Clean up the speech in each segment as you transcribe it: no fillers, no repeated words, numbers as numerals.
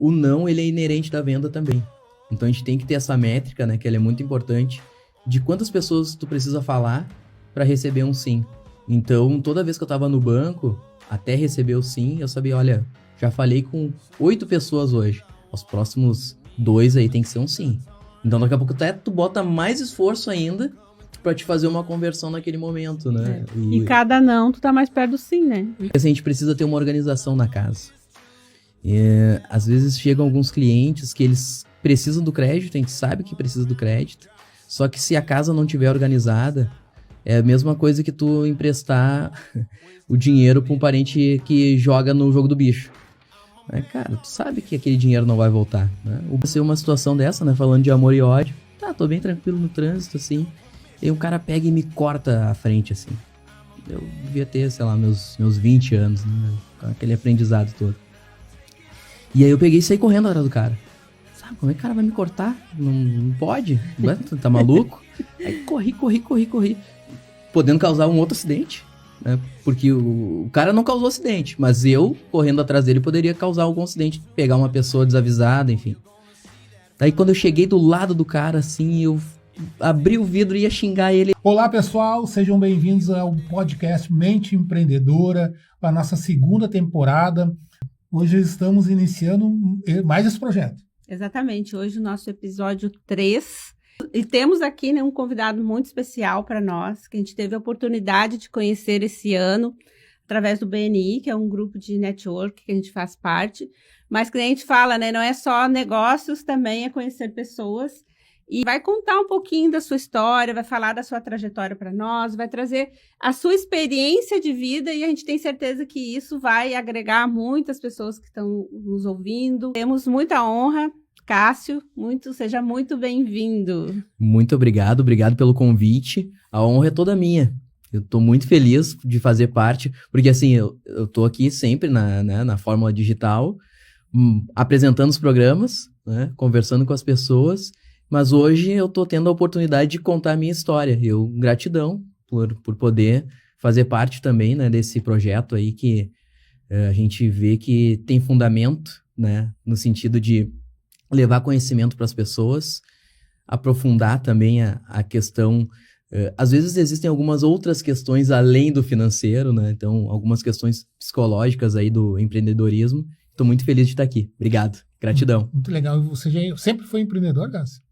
o não, ele é inerente da venda também. Então a gente tem que ter essa métrica, né, que ela é muito importante, de quantas pessoas tu precisa falar para receber um sim. Então, toda vez que eu tava no banco, até receber o sim, eu sabia, olha, já falei com 8 pessoas hoje. Os próximos 2 aí tem que ser um sim. Então, daqui a pouco até tu bota mais esforço ainda pra te fazer uma conversão naquele momento, né? E cada não, tu tá mais perto do sim, né? Assim, a gente precisa ter uma organização na casa. Às vezes chegam alguns clientes que eles precisam do crédito, a gente sabe que precisa do crédito, só que se a casa não tiver organizada, é a mesma coisa que tu emprestar o dinheiro pra um parente que joga no jogo do bicho. Cara, tu sabe que aquele dinheiro não vai voltar, né? Ou ser uma situação dessa, né? Falando de amor e ódio. Tá, tô bem tranquilo no trânsito, assim. E um cara pega e me corta a frente, assim. Eu devia ter, sei lá, meus 20 anos, né? Com aquele aprendizado todo. E aí eu peguei e saí correndo atrás do cara. Sabe, como é que o cara vai me cortar? Não pode? Ué, tu tá maluco? Aí corri. Podendo causar um outro acidente, né? Porque o cara não causou acidente, mas eu, correndo atrás dele, poderia causar algum acidente, pegar uma pessoa desavisada, enfim. Daí quando eu cheguei do lado do cara, assim, eu abri o vidro e ia xingar ele. Olá pessoal, sejam bem-vindos ao podcast Mente Empreendedora, para a nossa segunda temporada. Hoje estamos iniciando mais esse projeto. Exatamente, hoje o nosso episódio 3. E temos aqui, né, um convidado muito especial para nós, que a gente teve a oportunidade de conhecer esse ano, através do BNI, que é um grupo de network que a gente faz parte. Mas que a gente fala, né, não é só negócios, também é conhecer pessoas. E vai contar um pouquinho da sua história, vai falar da sua trajetória para nós, vai trazer a sua experiência de vida e a gente tem certeza que isso vai agregar muitas pessoas que estão nos ouvindo. Temos muita honra. Cássio, seja muito bem-vindo. Muito obrigado pelo convite. A honra é toda minha. Eu tô muito feliz de fazer parte, porque assim, eu tô aqui sempre na Fórmula Digital, apresentando os programas, né, conversando com as pessoas, mas hoje eu tô tendo a oportunidade de contar a minha história. Gratidão por poder fazer parte também, né, desse projeto aí que a gente vê que tem fundamento, né, no sentido de levar conhecimento para as pessoas, aprofundar também a questão. Às vezes existem algumas outras questões além do financeiro, né? Então, algumas questões psicológicas aí do empreendedorismo. Estou muito feliz de estar aqui. Obrigado. Gratidão. Muito legal. Você sempre foi empreendedor, Cássio?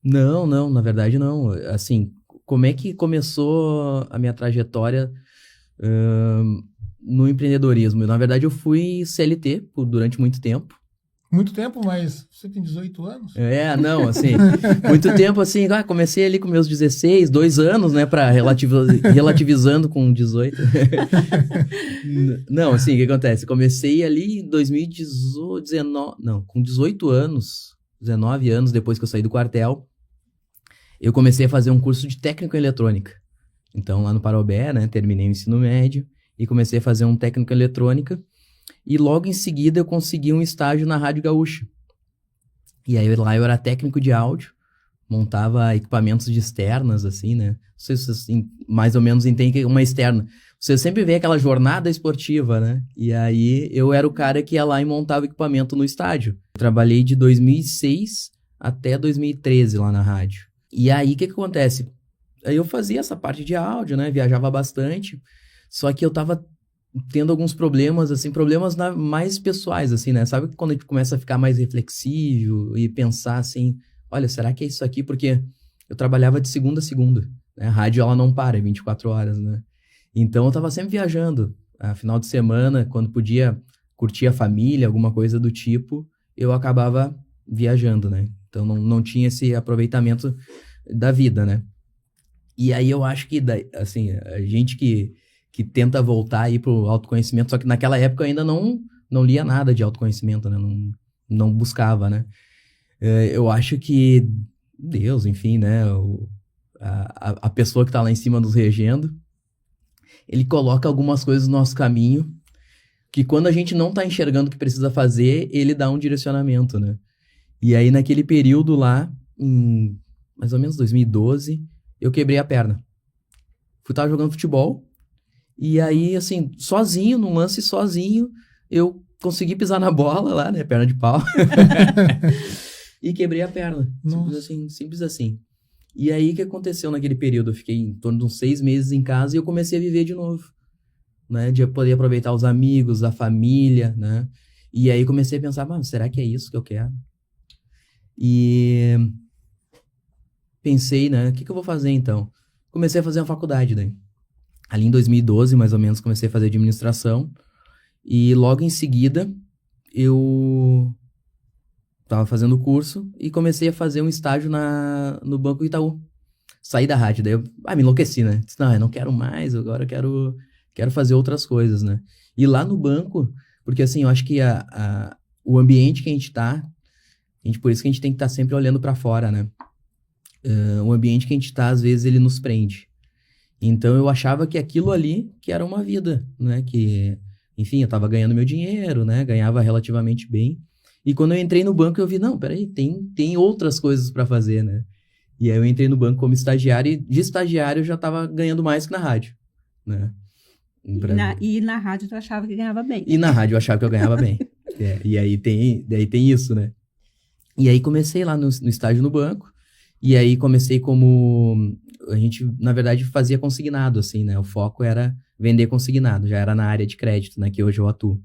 Não, na verdade não. Assim, como é que começou a minha trajetória no empreendedorismo? Na verdade, eu fui CLT durante muito tempo. Muito tempo, mas você tem 18 anos? Não, assim, muito tempo, assim, comecei ali com meus 16, 2 anos, né, pra relativizando com 18. Não, assim, o que acontece? Comecei ali em 2019, com 18 anos, 19 anos depois que eu saí do quartel, eu comecei a fazer um curso de técnico em eletrônica. Então, lá no Parobé, né, terminei o ensino médio e comecei a fazer um técnico em eletrônica. E logo em seguida eu consegui um estágio na Rádio Gaúcha. E aí lá eu era técnico de áudio, montava equipamentos de externas, assim, né? Não sei se vocês mais ou menos entendem uma externa. Você sempre vê aquela jornada esportiva, né? E aí eu era o cara que ia lá e montava equipamento no estádio. Eu trabalhei de 2006 até 2013 lá na rádio. E aí o que acontece? Aí eu fazia essa parte de áudio, né? Viajava bastante, só que eu tava tendo alguns problemas, assim, problemas mais pessoais, assim, né? Sabe quando a gente começa a ficar mais reflexivo e pensar, assim, olha, será que é isso aqui? Porque eu trabalhava de segunda a segunda, né? A rádio, ela não para, é 24 horas, né? Então, eu tava sempre viajando. Final de semana, quando podia curtir a família, alguma coisa do tipo, eu acabava viajando, né? Então, não tinha esse aproveitamento da vida, né? E aí, eu acho que, assim, a gente que tenta voltar aí pro autoconhecimento, só que naquela época eu ainda não lia nada de autoconhecimento, né? Não buscava, né? Eu acho que Deus, enfim, né? A pessoa que tá lá em cima nos regendo, ele coloca algumas coisas no nosso caminho que quando a gente não tá enxergando o que precisa fazer, ele dá um direcionamento, né? E aí naquele período lá, em mais ou menos 2012, eu quebrei a perna. Tava jogando futebol. E aí, assim, sozinho, num lance sozinho, eu consegui pisar na bola lá, né? Perna de pau. E quebrei a perna. Simples assim. E aí, o que aconteceu naquele período? Eu fiquei em torno de uns 6 meses em casa e eu comecei a viver de novo, né? De poder aproveitar os amigos, a família, né? E aí, comecei a pensar, será que é isso que eu quero? E pensei, né? O que eu vou fazer, então? Comecei a fazer uma faculdade, daí. Ali em 2012, mais ou menos, comecei a fazer administração. E logo em seguida, eu tava fazendo o curso e comecei a fazer um estágio no Banco Itaú. Saí da rádio, daí eu me enlouqueci, né? Disse, não, eu não quero mais, agora eu quero fazer outras coisas, né? E lá no banco, porque assim, eu acho que o ambiente que a gente tá, por isso que a gente tem que estar sempre olhando para fora, né? O ambiente que a gente tá, às vezes, ele nos prende. Então, eu achava que aquilo ali, que era uma vida, né? Que, enfim, eu tava ganhando meu dinheiro, né? Ganhava relativamente bem. E quando eu entrei no banco, eu vi, não, peraí, tem outras coisas para fazer, né? E aí eu entrei no banco como estagiário e de estagiário eu já tava ganhando mais que na rádio, né? E na rádio tu achava que ganhava bem. E na rádio eu achava que eu ganhava bem. E aí tem isso, né? E aí comecei lá no estágio no banco. E aí comecei como... A gente, na verdade, fazia consignado, assim, né? O foco era vender consignado. Já era na área de crédito, né? Que hoje eu atuo.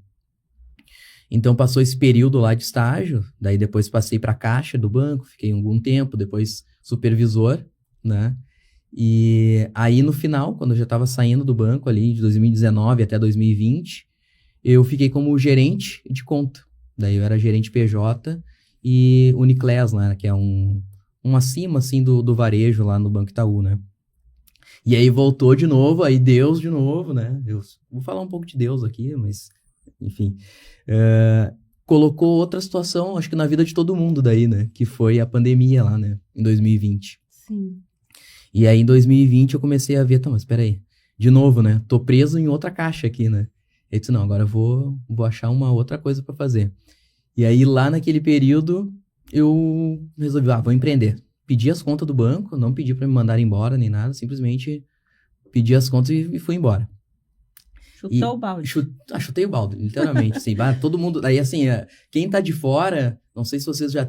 Então, passou esse período lá de estágio. Daí, depois passei para a caixa do banco. Fiquei algum tempo. Depois, supervisor, né? E aí, no final, quando eu já estava saindo do banco ali, de 2019 até 2020, eu fiquei como gerente de conta. Daí, eu era gerente PJ e Uniclass, né? Que é um acima, assim, do varejo lá no Banco Itaú, né? E aí voltou de novo, aí Deus de novo, né? Vou falar um pouco de Deus aqui, mas, enfim. Colocou outra situação, acho que na vida de todo mundo daí, né? Que foi a pandemia lá, né? Em 2020. Sim. E aí, em 2020, eu comecei a ver, mas peraí, de novo, né? Tô preso em outra caixa aqui, né? Eu disse, não, agora eu vou achar uma outra coisa pra fazer. E aí, lá naquele período... eu resolvi, vou empreender. Pedi as contas do banco, não pedi pra me mandar embora nem nada, simplesmente pedi as contas e fui embora. Chutou o balde. Chutei o balde, literalmente. Assim, todo mundo... Aí, assim, quem tá de fora, não sei se vocês já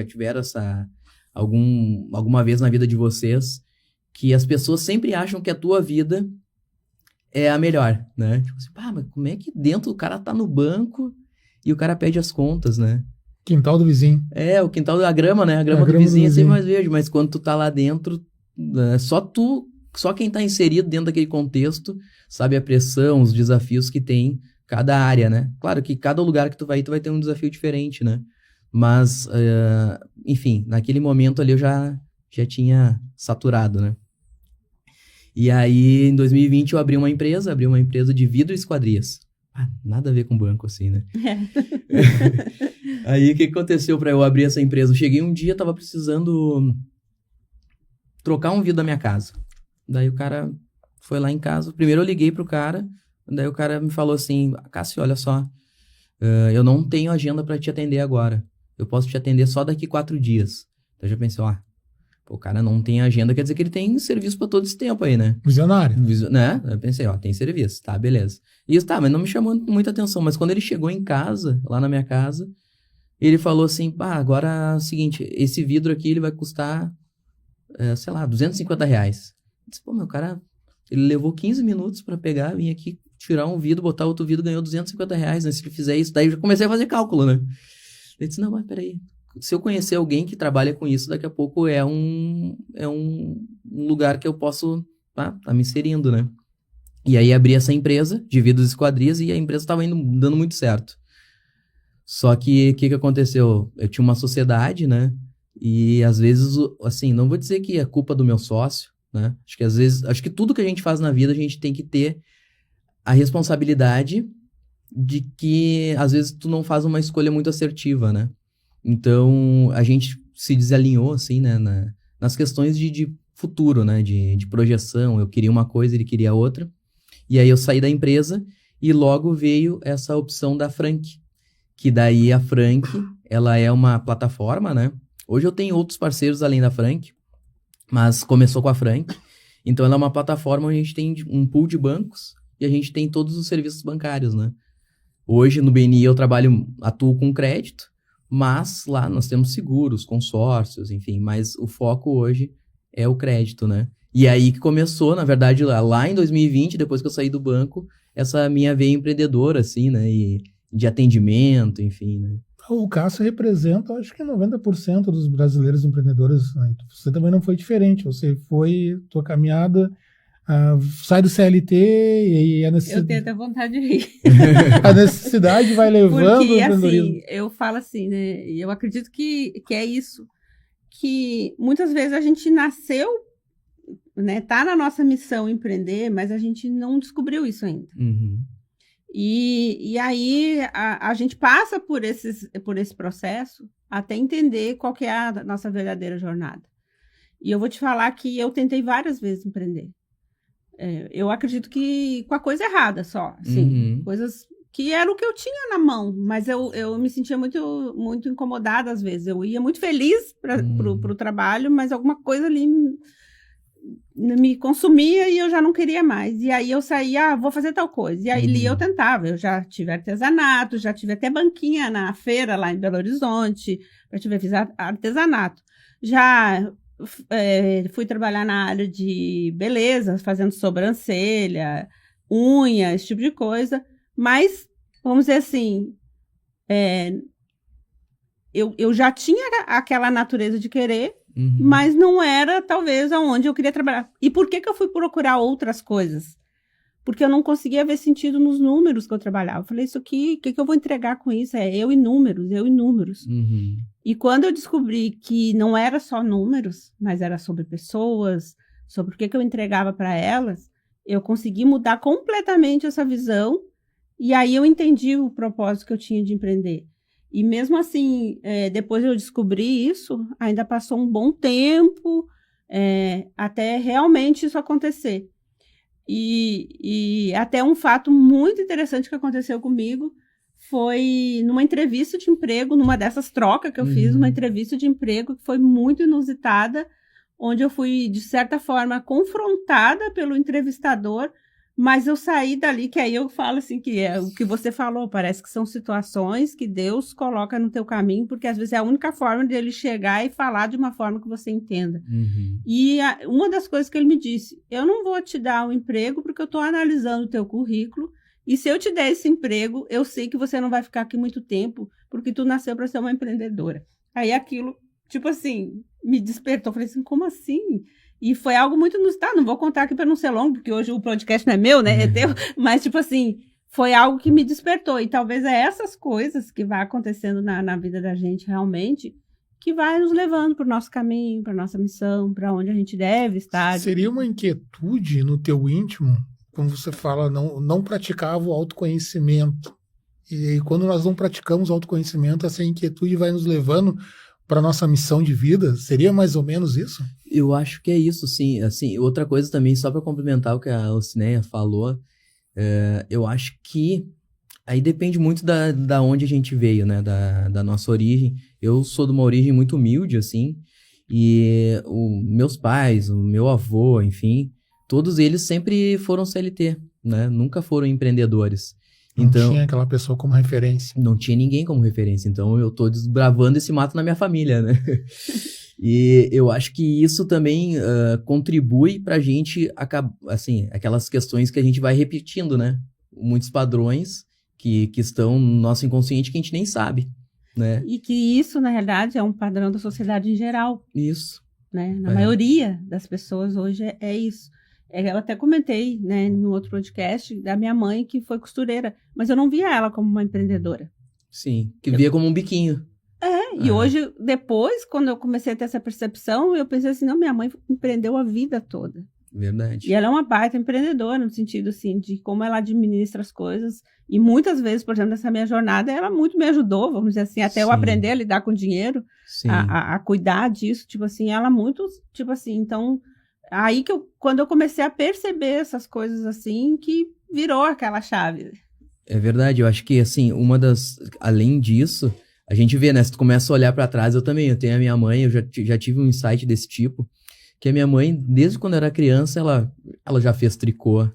tiveram alguma vez na vida de vocês, que as pessoas sempre acham que a tua vida é a melhor, né? Tipo assim, mas como é que dentro o cara tá no banco e o cara pede as contas, né? Quintal do vizinho. O quintal da grama, né? A grama do vizinho é sempre mais verde, mas quando tu tá lá dentro, só quem tá inserido dentro daquele contexto sabe a pressão, os desafios que tem cada área, né? Claro que cada lugar que tu vai ter um desafio diferente, né? Mas, enfim, naquele momento ali eu já tinha saturado, né? E aí, em 2020, eu abri uma empresa de vidro e esquadrias. Nada a ver com banco, assim, né? Aí, o que aconteceu pra eu abrir essa empresa? Eu cheguei um dia, tava precisando trocar um vidro da minha casa. Daí o cara foi lá em casa. Primeiro eu liguei pro cara, daí o cara me falou assim, Cássio, olha só, eu não tenho agenda pra te atender agora. Eu posso te atender só daqui 4 dias. Então eu já pensei, o cara não tem agenda, quer dizer que ele tem serviço pra todo esse tempo aí, né? Visionário. Né? Eu pensei, tem serviço, tá, beleza. Isso, mas não me chamou muita atenção. Mas quando ele chegou em casa, lá na minha casa, ele falou assim, agora é o seguinte, esse vidro aqui, ele vai custar, sei lá, R$250. Eu disse, meu cara, ele levou 15 minutos pra pegar, vir aqui, tirar um vidro, botar outro vidro, ganhou R$250, né? Se ele fizer isso, daí eu já comecei a fazer cálculo, né? Ele disse, não, mas peraí. Se eu conhecer alguém que trabalha com isso, daqui a pouco é um lugar que eu posso tá me inserindo, né? E aí abri essa empresa de vidros e esquadrias e a empresa estava dando muito certo. Só que o que aconteceu? Eu tinha uma sociedade, né? E às vezes, assim, não vou dizer que é culpa do meu sócio, né? Acho que tudo que a gente faz na vida, a gente tem que ter a responsabilidade de que às vezes tu não faz uma escolha muito assertiva, né? Então, a gente se desalinhou, assim, né, nas questões de futuro, né, de projeção. Eu queria uma coisa, ele queria outra. E aí eu saí da empresa e logo veio essa opção da Frank. Que daí a Frank, ela é uma plataforma, né? Hoje eu tenho outros parceiros além da Frank, mas começou com a Frank. Então, ela é uma plataforma onde a gente tem um pool de bancos e a gente tem todos os serviços bancários, né? Hoje, no BNI, atuo com crédito, mas lá nós temos seguros, consórcios, enfim, mas o foco hoje é o crédito, né? E aí que começou, na verdade, lá em 2020, depois que eu saí do banco, essa minha veia empreendedora, assim, né? E de atendimento, enfim, né? O Cássio representa, acho que 90% dos brasileiros empreendedores. Né? Você também não foi diferente. Você foi, tua caminhada, sai do CLT e aí a necessidade... Eu tenho até vontade de rir. A necessidade vai levando Porque, o empreendedorismo. assim, eu falo assim, né? E eu acredito que é isso. Que muitas vezes a gente nasceu, né? Tá na nossa missão empreender, mas a gente não descobriu isso ainda. Uhum. E aí a gente passa por esse processo até entender qual que é a nossa verdadeira jornada. E eu vou te falar que eu tentei várias vezes empreender. Eu acredito que com a coisa errada só, assim, coisas que era o que eu tinha na mão, mas eu me sentia muito, muito incomodada às vezes. Eu ia muito feliz pro trabalho, mas alguma coisa ali me consumia e eu já não queria mais. E aí eu saía, vou fazer tal coisa. E aí ali eu tentava. Eu já tive artesanato, já tive até banquinha na feira lá em Belo Horizonte, fiz artesanato. Já fui trabalhar na área de beleza, fazendo sobrancelha, unha, esse tipo de coisa. Mas, vamos dizer assim, eu já tinha aquela natureza de querer, mas não era, talvez, aonde eu queria trabalhar. E por que eu fui procurar outras coisas? Porque eu não conseguia ver sentido nos números que eu trabalhava. Eu falei, isso aqui, o que eu vou entregar com isso? Eu e números, eu e números. E quando eu descobri que não era só números, mas era sobre pessoas, sobre o que eu entregava para elas, eu consegui mudar completamente essa visão. E aí eu entendi o propósito que eu tinha de empreender. E mesmo assim, depois eu descobri isso, ainda passou um bom tempo até realmente isso acontecer. E até um fato muito interessante que aconteceu comigo foi numa entrevista de emprego, numa dessas trocas que eu fiz, uma entrevista de emprego que foi muito inusitada, onde eu fui, de certa forma, confrontada pelo entrevistador. Mas eu saí dali, que aí eu falo assim, que é o que você falou, parece que são situações que Deus coloca no teu caminho, porque às vezes é a única forma de ele chegar e falar de uma forma que você entenda. E uma das coisas que ele me disse, eu não vou te dar um emprego porque eu estou analisando o teu currículo, e se eu te der esse emprego, eu sei que você não vai ficar aqui muito tempo, porque tu nasceu para ser uma empreendedora. Aí aquilo, tipo assim, me despertou, eu falei assim, como assim? E foi algo muito inusitado, não vou contar aqui para não ser longo, porque hoje o podcast não é meu, né, é teu, mas tipo assim, foi algo que me despertou, e talvez é essas coisas que vai acontecendo na vida da gente realmente, que vai nos levando para o nosso caminho, para nossa missão, para onde a gente deve estar. Seria uma inquietude no teu íntimo, quando você fala, não praticava o autoconhecimento, e aí, quando nós não praticamos o autoconhecimento, essa inquietude vai nos levando para nossa missão de vida? Seria mais ou menos isso? Eu acho que é isso, sim. Assim, outra coisa também, só para complementar o que a Ocineia falou, eu acho que aí depende muito da onde a gente veio, né? Da nossa origem. Eu sou de uma origem muito humilde, assim, e meus pais, o meu avô, enfim, todos eles sempre foram CLT, né? Nunca foram empreendedores. Então, não tinha aquela pessoa como referência. Não tinha ninguém como referência. Então, eu tô desbravando esse mato na minha família, né? E eu acho que isso também contribui pra gente, assim, aquelas questões que a gente vai repetindo, né? Muitos padrões que estão no nosso inconsciente que a gente nem sabe, né? E que isso, na realidade, é um padrão da sociedade em geral. Isso. Né? Na maioria das pessoas hoje é isso. Eu até comentei, né, no outro podcast, da minha mãe, que foi costureira, mas eu não via ela como uma empreendedora. Sim, que via como um biquinho. E hoje, depois, quando eu comecei a ter essa percepção, eu pensei assim, não, minha mãe empreendeu a vida toda. Verdade. E ela é uma baita empreendedora, no sentido, assim, de como ela administra as coisas. E muitas vezes, por exemplo, nessa minha jornada, ela muito me ajudou, vamos dizer assim, até eu aprender a lidar com dinheiro, a cuidar disso, tipo assim, ela muito, tipo assim, então... Aí que quando eu comecei a perceber essas coisas assim, que virou aquela chave. É verdade, eu acho que assim, além disso, a gente vê, né, se tu começa a olhar pra trás, eu tenho a minha mãe, eu já tive um insight desse tipo, que a minha mãe, desde quando eu era criança, ela já fez tricô,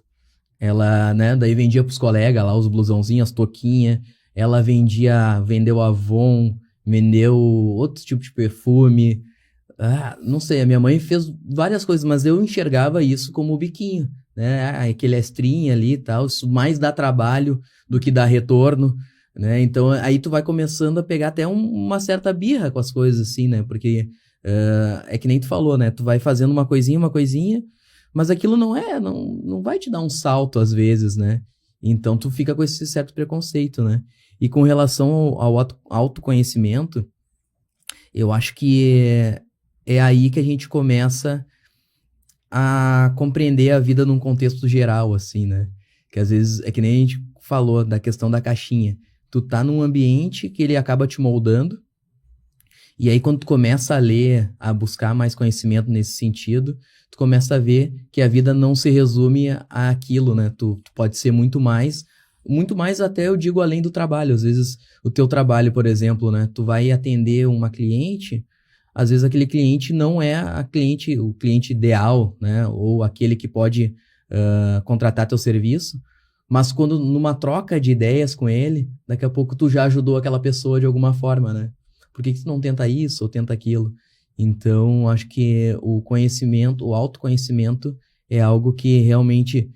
Ela, né, daí vendia pros colegas lá os blusãozinhos, as touquinhas. Ela vendeu Avon, vendeu outros tipos de perfume. Não sei, a minha mãe fez várias coisas, mas eu enxergava isso como o biquinho, né? Aquele extrinha ali e tal, isso mais dá trabalho do que dá retorno, né? Então aí tu vai começando a pegar até uma certa birra com as coisas assim, né? Porque é que nem tu falou, né? Tu vai fazendo uma coisinha, mas aquilo não vai te dar um salto às vezes, né? Então tu fica com esse certo preconceito, né? E com relação ao autoconhecimento, eu acho que é aí que a gente começa a compreender a vida num contexto geral, assim, né? Que às vezes, é que nem a gente falou da questão da caixinha. Tu tá num ambiente que ele acaba te moldando, e aí quando tu começa a ler, a buscar mais conhecimento nesse sentido, tu começa a ver que a vida não se resume àquilo, né? Tu pode ser muito mais até eu digo além do trabalho. Às vezes o teu trabalho, por exemplo, né? Tu vai atender uma cliente, às vezes aquele cliente não é o cliente ideal, né? Ou aquele que pode contratar teu serviço, mas quando numa troca de ideias com ele, daqui a pouco tu já ajudou aquela pessoa de alguma forma, né? Por que tu não tenta isso ou tenta aquilo? Então, acho que o conhecimento, o autoconhecimento é algo que realmente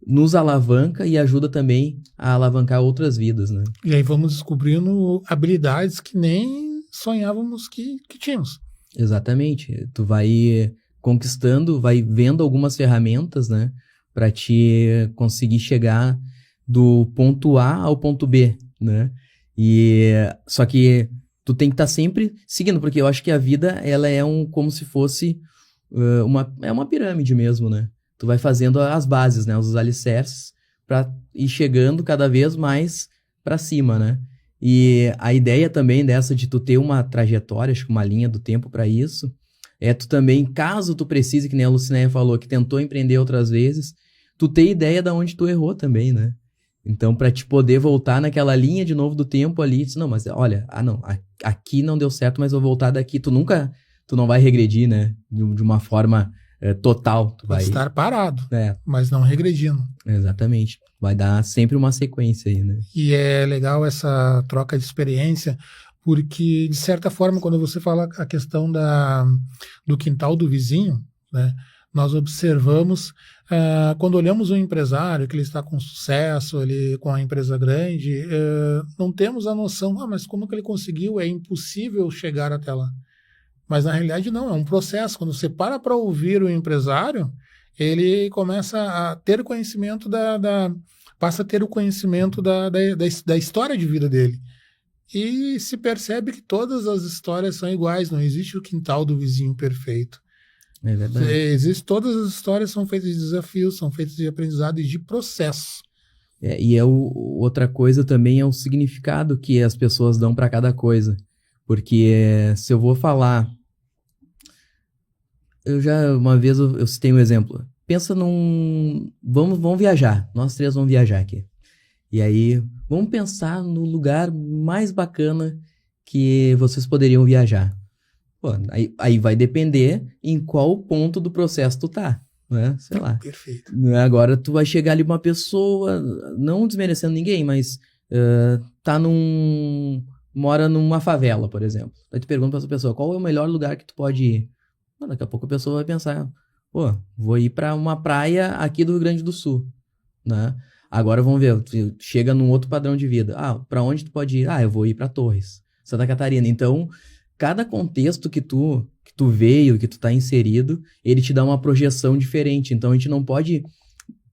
nos alavanca e ajuda também a alavancar outras vidas, né? E aí vamos descobrindo habilidades que nem sonhávamos que tínhamos. Exatamente. Tu vai conquistando, vai vendo algumas ferramentas, né? Para te conseguir chegar do ponto A ao ponto B, né? Só que tu tem que estar sempre seguindo, porque eu acho que a vida, ela é como se fosse uma pirâmide mesmo, né? Tu vai fazendo as bases, né? Os alicerces para ir chegando cada vez mais para cima, né? E a ideia também dessa de tu ter uma trajetória, acho que uma linha do tempo para isso, é tu também, caso tu precise, que nem a Lucinéia falou, que tentou empreender outras vezes, tu ter ideia de onde tu errou também, né? Então, para te poder voltar naquela linha de novo do tempo ali, não, mas olha, aqui não deu certo, mas vou voltar daqui. Tu não vai regredir, né? De uma forma total. Tu vai estar parado, mas não regredindo. Exatamente. Vai dar sempre uma sequência aí, né? E é legal essa troca de experiência, porque, de certa forma, quando você fala a questão do quintal do vizinho, né? Nós observamos, quando olhamos um empresário que ele está com sucesso, ele com a empresa grande, não temos a noção, mas como que ele conseguiu? É impossível chegar até lá. Mas na realidade não, é um processo. Quando você para ouvir o empresário, ele começa a ter conhecimento passa a ter o conhecimento da história de vida dele. E se percebe que todas as histórias são iguais, não existe o quintal do vizinho perfeito. É verdade. Todas as histórias são feitas de desafios, são feitas de aprendizado e de processo. Outra coisa também é o significado que as pessoas dão para cada coisa. Porque se eu vou falar... Uma vez eu citei um exemplo. Pensa vamos viajar. Nós três vamos viajar aqui. E aí, vamos pensar no lugar mais bacana que vocês poderiam viajar. Pô, aí vai depender em qual ponto do processo tu tá, né? Sei lá. Perfeito. Agora tu vai chegar ali uma pessoa, não desmerecendo ninguém, mas mora numa favela, por exemplo. Aí tu pergunta pra essa pessoa, qual é o melhor lugar que tu pode ir? Daqui a pouco a pessoa vai pensar, pô, vou ir pra uma praia aqui do Rio Grande do Sul, né? Agora vamos ver, tu chega num outro padrão de vida. Pra onde tu pode ir? Eu vou ir pra Torres, Santa Catarina. Então, cada contexto que tu veio, que tu tá inserido, ele te dá uma projeção diferente. Então, a gente não pode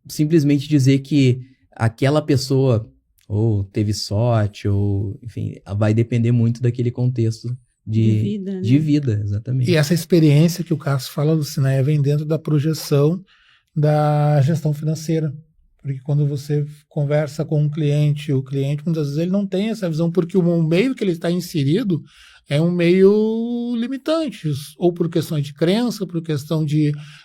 simplesmente dizer que aquela pessoa ou teve sorte, ou, enfim, vai depender muito daquele contexto de vida, né? De vida, exatamente. E essa experiência que o Cássio fala, Lucinéia, vem dentro da projeção da gestão financeira. Porque quando você conversa com um cliente, o cliente muitas vezes ele não tem essa visão, porque o meio que ele está inserido é um meio limitante, ou por questão de crença, por questão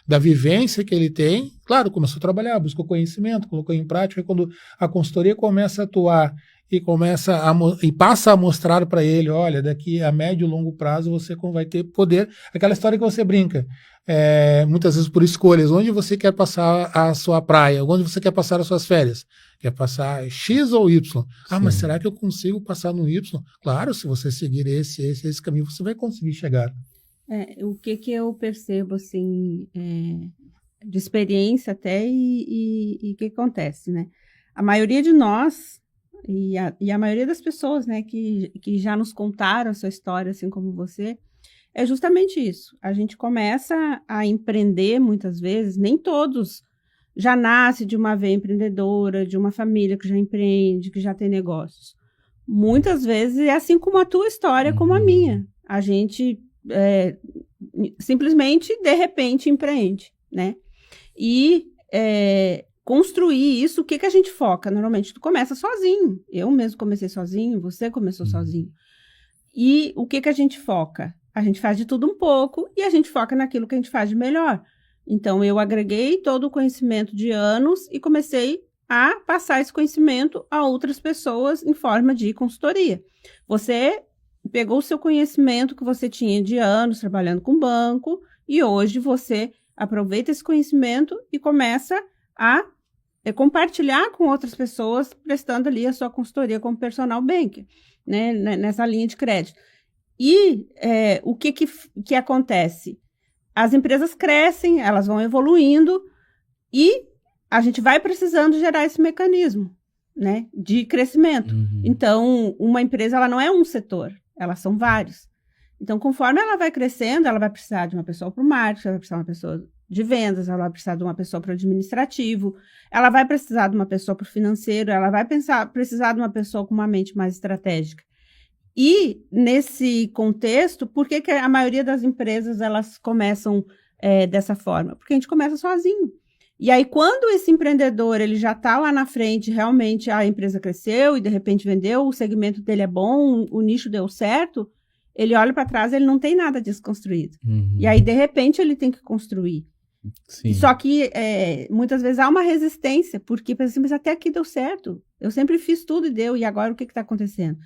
da vivência que ele tem. Claro, começou a trabalhar, buscou conhecimento, colocou em prática, e quando a consultoria começa a atuar e e passa a mostrar para ele, olha, daqui a médio e longo prazo você vai ter poder. Aquela história que você brinca, muitas vezes por escolhas, onde você quer passar a sua praia, onde você quer passar as suas férias. Quer passar X ou Y? Mas será que eu consigo passar no Y? Claro, se você seguir esse caminho, você vai conseguir chegar. O que eu percebo, assim, de experiência até, e o que acontece, né? A maioria de nós, e a maioria das pessoas, né, que já nos contaram a sua história, assim como você, é justamente isso. A gente começa a empreender muitas vezes, nem todos já nascem de uma veia empreendedora, de uma família que já empreende, que já tem negócios. Muitas vezes é assim como a tua história, como a minha. A gente simplesmente, de repente, empreende, né? E construir isso, o que a gente foca? Normalmente, tu começa sozinho. Eu mesmo comecei sozinho, você começou sozinho. E o que a gente foca? A gente faz de tudo um pouco e a gente foca naquilo que a gente faz de melhor. Então, eu agreguei todo o conhecimento de anos e comecei a passar esse conhecimento a outras pessoas em forma de consultoria. Você pegou o seu conhecimento que você tinha de anos trabalhando com banco e hoje você aproveita esse conhecimento e começa a compartilhar com outras pessoas, prestando ali a sua consultoria como personal banker, né, nessa linha de crédito. E o que acontece? As empresas crescem, elas vão evoluindo e a gente vai precisando gerar esse mecanismo, né, de crescimento. Então, uma empresa, ela não é um setor, elas são vários. Então, conforme ela vai crescendo, ela vai precisar de uma pessoa para o marketing, ela vai precisar de uma pessoa de vendas, ela vai precisar de uma pessoa para o administrativo, ela vai precisar de uma pessoa para o financeiro, ela vai precisar de uma pessoa com uma mente mais estratégica. E, nesse contexto, por que a maioria das empresas elas começam dessa forma? Porque a gente começa sozinho. E aí, quando esse empreendedor ele já está lá na frente, realmente a empresa cresceu e, de repente, vendeu, o segmento dele é bom, o nicho deu certo, ele olha para trás e ele não tem nada disso construído. E aí, de repente, ele tem que construir. Sim. Só que, muitas vezes, há uma resistência, porque, por exemplo, mas até aqui deu certo. Eu sempre fiz tudo e deu, e agora o que está acontecendo?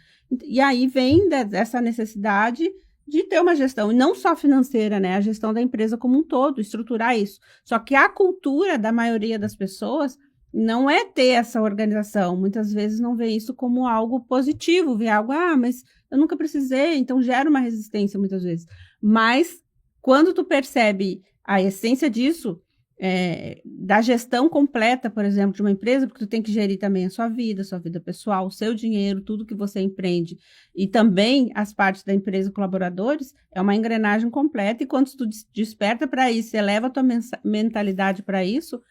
E aí vem dessa necessidade de ter uma gestão, e não só financeira, né? A gestão da empresa como um todo, estruturar isso. Só que a cultura da maioria das pessoas não é ter essa organização. Muitas vezes não vê isso como algo positivo, vê algo, mas eu nunca precisei, então gera uma resistência muitas vezes. Mas quando tu percebe a essência disso, da gestão completa, por exemplo, de uma empresa, porque tu tem que gerir também a sua vida pessoal, o seu dinheiro, tudo que você empreende, e também as partes da empresa, colaboradores, é uma engrenagem completa, e quando tu desperta para isso, eleva a tua mentalidade para isso,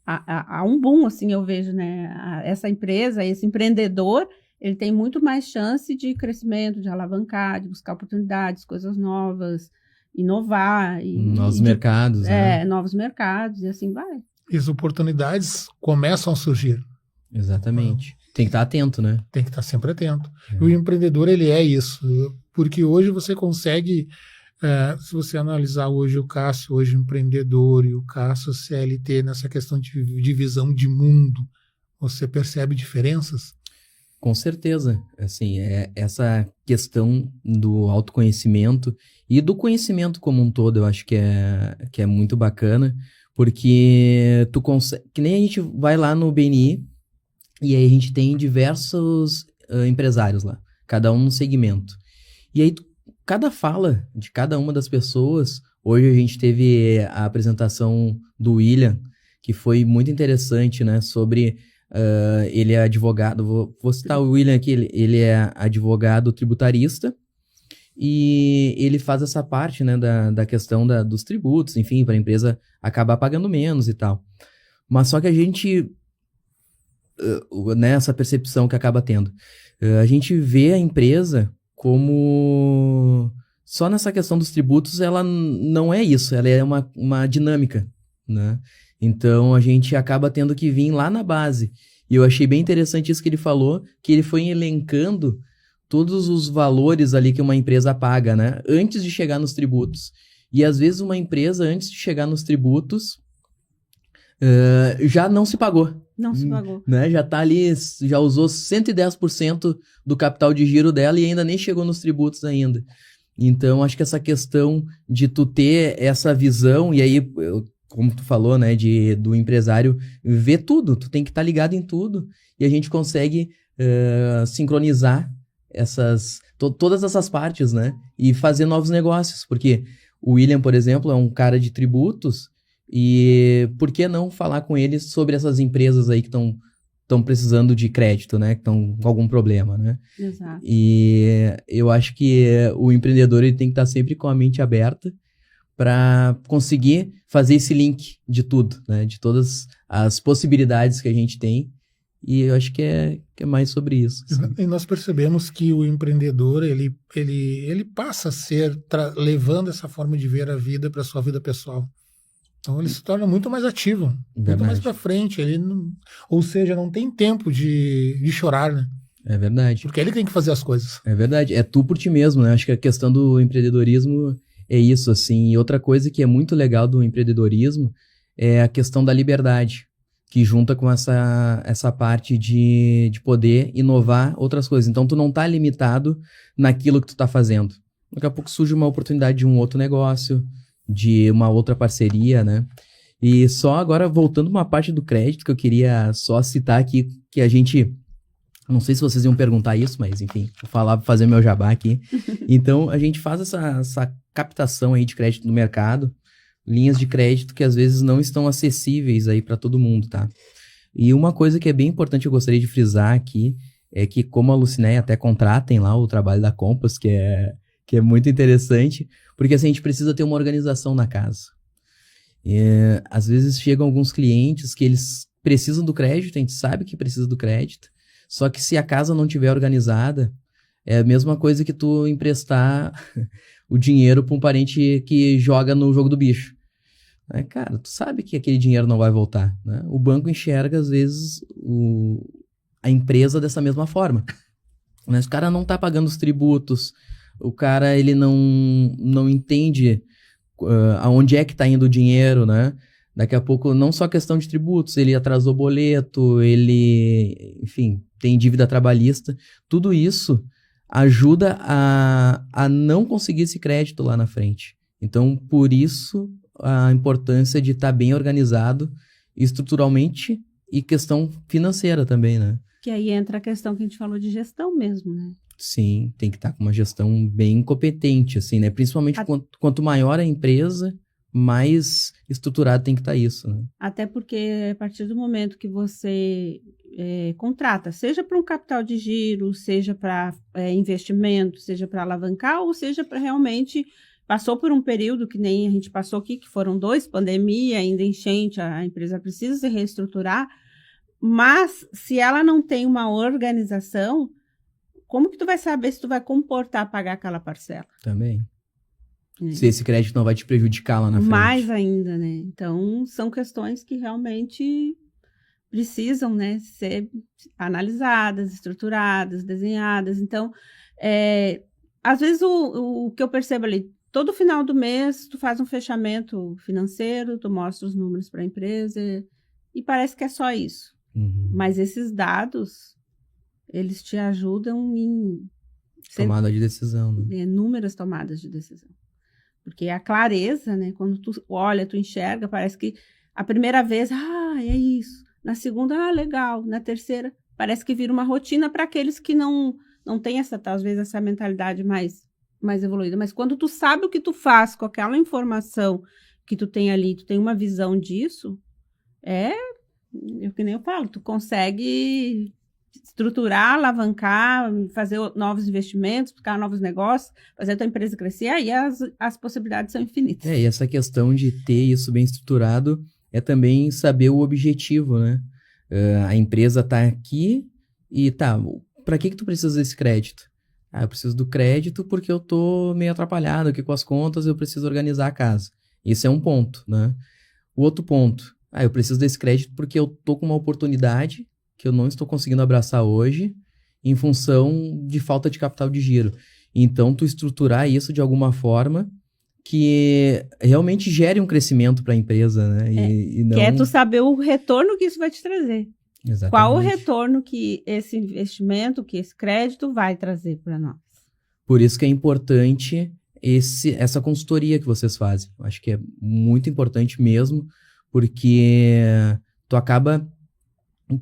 há um boom, assim, eu vejo, né? Essa empresa, esse empreendedor, ele tem muito mais chance de crescimento, de alavancar, de buscar oportunidades, coisas novas, inovar. Novos mercados, né? Novos mercados, e assim vai. E as oportunidades começam a surgir. Exatamente. Tem que estar atento, né? Tem que estar sempre atento. E o empreendedor, ele é isso. Porque hoje você consegue, se você analisar hoje o Cássio, hoje empreendedor, e o Cássio CLT, nessa questão de visão de mundo, você percebe diferenças? Com certeza. Assim, essa questão do autoconhecimento e do conhecimento como um todo, eu acho que é muito bacana, porque tu consegue, que nem a gente vai lá no BNI, e aí a gente tem diversos empresários lá, cada um no segmento. E aí, cada fala de cada uma das pessoas, hoje a gente teve a apresentação do William, que foi muito interessante, né, sobre... ele é advogado, vou citar o William aqui, ele é advogado tributarista e ele faz essa parte, né, da questão dos tributos, enfim, para a empresa acabar pagando menos e tal. Mas só que a gente, essa percepção que acaba tendo, a gente vê a empresa como só nessa questão dos tributos, ela não é isso, ela é uma dinâmica, né? Então, a gente acaba tendo que vir lá na base. E eu achei bem interessante isso que ele falou, que ele foi elencando todos os valores ali que uma empresa paga, né? Antes de chegar nos tributos. E, às vezes, uma empresa, antes de chegar nos tributos, já não se pagou. Não se pagou. Né? Já tá ali, já usou 110% do capital de giro dela e ainda nem chegou nos tributos ainda. Então, acho que essa questão de tu ter essa visão, e aí, como tu falou, né, do empresário ver tudo, tu tem que estar ligado em tudo, e a gente consegue sincronizar todas essas partes, né, e fazer novos negócios, porque o William, por exemplo, é um cara de tributos, e por que não falar com ele sobre essas empresas aí que estão precisando de crédito, né? Que estão com algum problema, né? Exato. E eu acho que o empreendedor ele tem que estar sempre com a mente aberta para conseguir fazer esse link de tudo, né? De todas as possibilidades que a gente tem. E eu acho que é mais sobre isso. Assim. E nós percebemos que o empreendedor, ele passa a ser, levando essa forma de ver a vida para a sua vida pessoal. Então ele se torna muito mais ativo, muito mais para frente. Ou seja, não tem tempo de chorar, né? É verdade. Porque ele tem que fazer as coisas. É verdade. É tu por ti mesmo, né? Acho que a questão do empreendedorismo é isso, assim. E outra coisa que é muito legal do empreendedorismo é a questão da liberdade, que junta com essa parte de poder inovar outras coisas. Então tu não tá limitado naquilo que tu tá fazendo. Daqui a pouco surge uma oportunidade de um outro negócio, de uma outra parceria, né? E só agora, voltando uma parte do crédito, que eu queria só citar aqui, que a gente... Não sei se vocês iam perguntar isso, mas enfim, vou falar, fazer meu jabá aqui. Então, a gente faz essa captação aí de crédito no mercado, linhas de crédito que às vezes não estão acessíveis aí para todo mundo, tá? E uma coisa que é bem importante, eu gostaria de frisar aqui, é que como a Lucinéia até contratem lá o trabalho da Compass, que é muito interessante, porque assim, a gente precisa ter uma organização na casa. Às vezes chegam alguns clientes que eles precisam do crédito, a gente sabe que precisa do crédito, só que se a casa não tiver organizada, é a mesma coisa que tu emprestar o dinheiro para um parente que joga no jogo do bicho. Cara, tu sabe que aquele dinheiro não vai voltar, né? O banco enxerga, às vezes, a empresa dessa mesma forma. Mas o cara não tá pagando os tributos, o cara, ele não entende aonde é que está indo o dinheiro, né? Daqui a pouco, não só questão de tributos, ele atrasou boleto, ele, enfim, tem dívida trabalhista. Tudo isso ajuda a não conseguir esse crédito lá na frente. Então, por isso, a importância de estar bem organizado estruturalmente e questão financeira também, né? Que aí entra a questão que a gente falou de gestão mesmo, né? Sim, tem que estar com uma gestão bem competente, assim, né? Principalmente quanto maior a empresa, mais estruturado tem que estar isso, né? Até porque a partir do momento que você contrata, seja para um capital de giro, seja para investimento, seja para alavancar, ou seja para realmente passou por um período que nem a gente passou aqui, que foram 2, pandemia, ainda enchente, a empresa precisa se reestruturar, mas se ela não tem uma organização, como que tu vai saber se tu vai comportar pagar aquela parcela? Também. Se esse crédito não vai te prejudicar lá na frente. Mais ainda, né? Então, são questões que realmente precisam, né, ser analisadas, estruturadas, desenhadas. Então, às vezes o que eu percebo ali, todo final do mês tu faz um fechamento financeiro, tu mostra os números para a empresa e parece que é só isso. Uhum. Mas esses dados, eles te ajudam em... Tomada de decisão, né? Inúmeras tomadas de decisão. Porque a clareza, né? Quando tu olha, tu enxerga, parece que a primeira vez, é isso. Na segunda, legal. Na terceira, parece que vira uma rotina para aqueles que não têm às vezes, essa mentalidade mais evoluída. Mas quando tu sabe o que tu faz com aquela informação que tu tem ali, tu tem uma visão disso, que nem eu falo, tu consegue estruturar, alavancar, fazer novos investimentos, buscar novos negócios, fazer a tua empresa crescer, aí as possibilidades são infinitas. E essa questão de ter isso bem estruturado é também saber o objetivo, né? A empresa tá aqui e para que tu precisa desse crédito? Eu preciso do crédito porque eu tô meio atrapalhado aqui com as contas, eu preciso organizar a casa. Esse é um ponto, né? O outro ponto, eu preciso desse crédito porque eu tô com uma oportunidade que eu não estou conseguindo abraçar hoje em função de falta de capital de giro. Então, tu estruturar isso de alguma forma que realmente gere um crescimento para a empresa, né? E não... Que é tu saber o retorno que isso vai te trazer. Exatamente. Qual o retorno que esse investimento, que esse crédito vai trazer para nós? Por isso que é importante essa consultoria que vocês fazem. Eu acho que é muito importante mesmo, porque tu acaba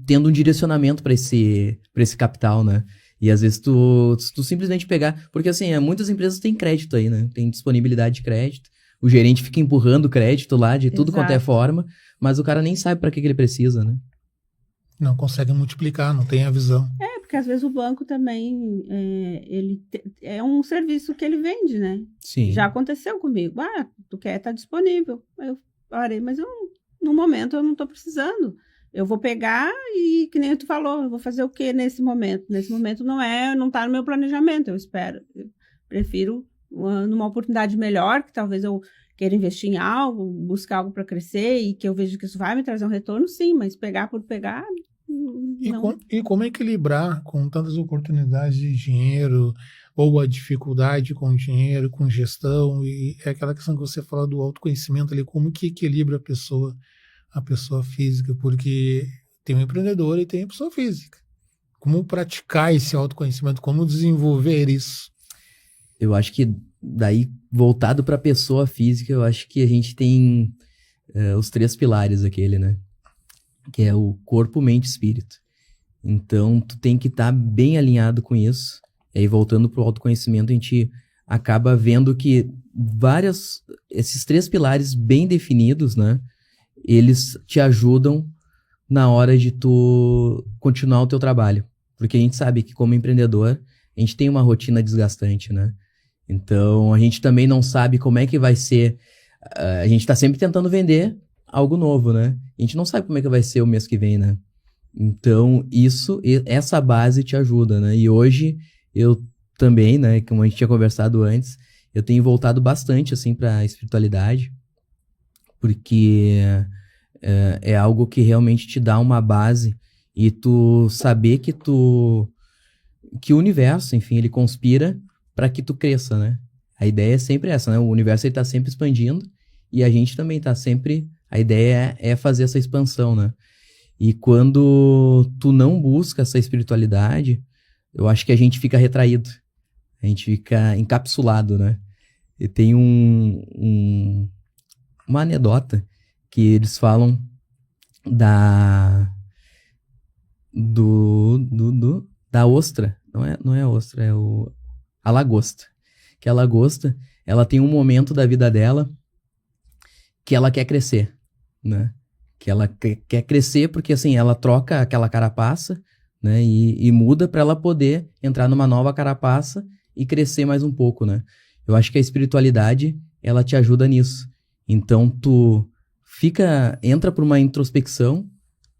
tendo um direcionamento para esse capital, né? E às vezes tu simplesmente pegar... Porque assim, muitas empresas têm crédito aí, né? Tem disponibilidade de crédito. O gerente fica empurrando crédito lá de tudo quanto é forma, mas o cara nem sabe para que ele precisa, né? Não consegue multiplicar, não tem a visão. Porque às vezes o banco também, é um serviço que ele vende, né? Sim. Já aconteceu comigo. Tu quer, tá disponível. Eu parei, mas no momento eu não tô precisando. Eu vou pegar e, que nem tu falou, eu vou fazer o quê nesse momento? Nesse momento não tá no meu planejamento, eu espero. Eu prefiro numa oportunidade melhor, que talvez eu queira investir em algo, buscar algo para crescer e que eu vejo que isso vai me trazer um retorno, sim, mas pegar por pegar, não. E como equilibrar com tantas oportunidades de dinheiro, ou a dificuldade com dinheiro, com gestão, e é aquela questão que você fala do autoconhecimento ali, como que equilibra a pessoa física, porque tem um empreendedor e tem a pessoa física. Como praticar esse autoconhecimento, como desenvolver isso? Eu acho que daí, voltado para a pessoa física, eu acho que a gente tem os 3 pilares aquele, né? Que é o corpo, mente e espírito. Então, tu tem que estar bem alinhado com isso. E aí, voltando pro autoconhecimento, a gente acaba vendo que esses 3 pilares bem definidos, né? Eles te ajudam na hora de tu continuar o teu trabalho. Porque a gente sabe que, como empreendedor, a gente tem uma rotina desgastante, né? Então, a gente também não sabe como é que vai ser. A gente tá sempre tentando vender algo novo, né? A gente não sabe como é que vai ser o mês que vem, né? Então, essa base te ajuda, né? E hoje, eu também, né? Como a gente tinha conversado antes, eu tenho voltado bastante, assim, pra espiritualidade, porque é algo que realmente te dá uma base e tu saber que o universo, enfim, ele conspira para que tu cresça, né? A ideia é sempre essa, né? O universo ele tá sempre expandindo e a gente também tá sempre... A ideia é fazer essa expansão, né? E quando tu não busca essa espiritualidade, eu acho que a gente fica retraído. A gente fica encapsulado, né? E tem uma anedota que eles falam da ostra. Não é a ostra, é a lagosta. Que a lagosta, ela tem um momento da vida dela que ela quer crescer, né? Que ela quer crescer porque, assim, ela troca aquela carapaça, né? E muda para ela poder entrar numa nova carapaça e crescer mais um pouco, né? Eu acho que a espiritualidade, ela te ajuda nisso. Então, tu entra por uma introspecção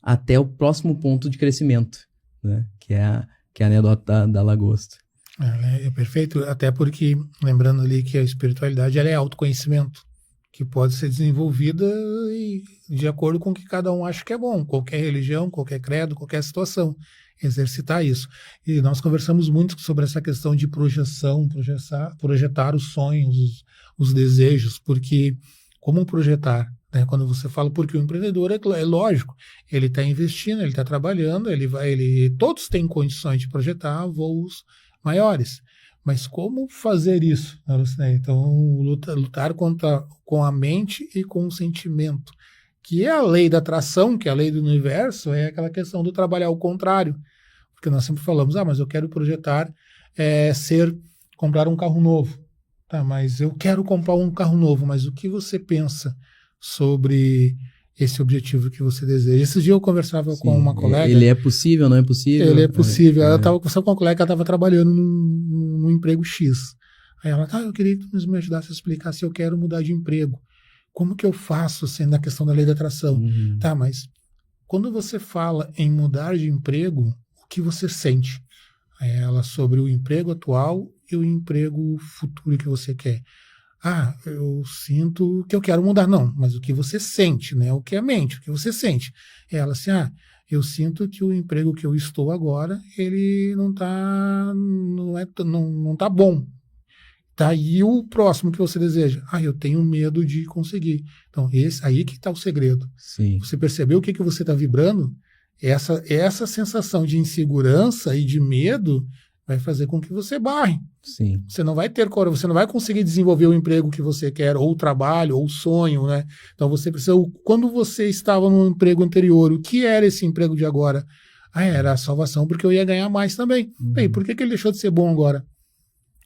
até o próximo ponto de crescimento, né? Que é a anedota da lagosta. É perfeito, até porque, lembrando ali que a espiritualidade ela é autoconhecimento, que pode ser desenvolvida de acordo com o que cada um acha que é bom, qualquer religião, qualquer credo, qualquer situação, exercitar isso. E nós conversamos muito sobre essa questão de projeção, projetar os sonhos, os desejos, porque como projetar? Né? Quando você fala, porque o empreendedor é lógico, ele está investindo, ele está trabalhando, todos têm condições de projetar voos maiores. Mas como fazer isso? Então, lutar com a mente e com o sentimento, que é a lei da atração, que é a lei do universo, é aquela questão do trabalhar ao contrário. Porque nós sempre falamos, mas eu quero projetar comprar um carro novo. Tá, mas eu quero comprar um carro novo, mas o que você pensa sobre esse objetivo que você deseja? Esses dias eu conversava com uma colega. Ele é possível, não é possível? Ele é possível. Eu estava conversando com uma colega que estava trabalhando num emprego X. Aí ela, eu queria que tu me ajudasse a explicar se eu quero mudar de emprego. Como que eu faço, assim, na questão da lei da atração? Uhum. Tá, mas quando você fala em mudar de emprego, o que você sente? Aí ela, sobre o emprego atual e o emprego futuro que você quer. Eu sinto que eu quero mudar. Não, mas o que você sente, né? O que é a mente, o que você sente. Ela assim, eu sinto que o emprego que eu estou agora, ele não tá bom. Tá, e o próximo que você deseja? Eu tenho medo de conseguir. Então, esse aí que está o segredo. Sim. Você percebeu o que você está vibrando? essa sensação de insegurança e de medo vai fazer com que você barre. Sim. Você não vai ter coragem, você não vai conseguir desenvolver o emprego que você quer, ou o trabalho, ou o sonho, né? Então você precisa, quando você estava no emprego anterior, o que era esse emprego de agora? Era a salvação, porque eu ia ganhar mais também. Bem, por que ele deixou de ser bom agora?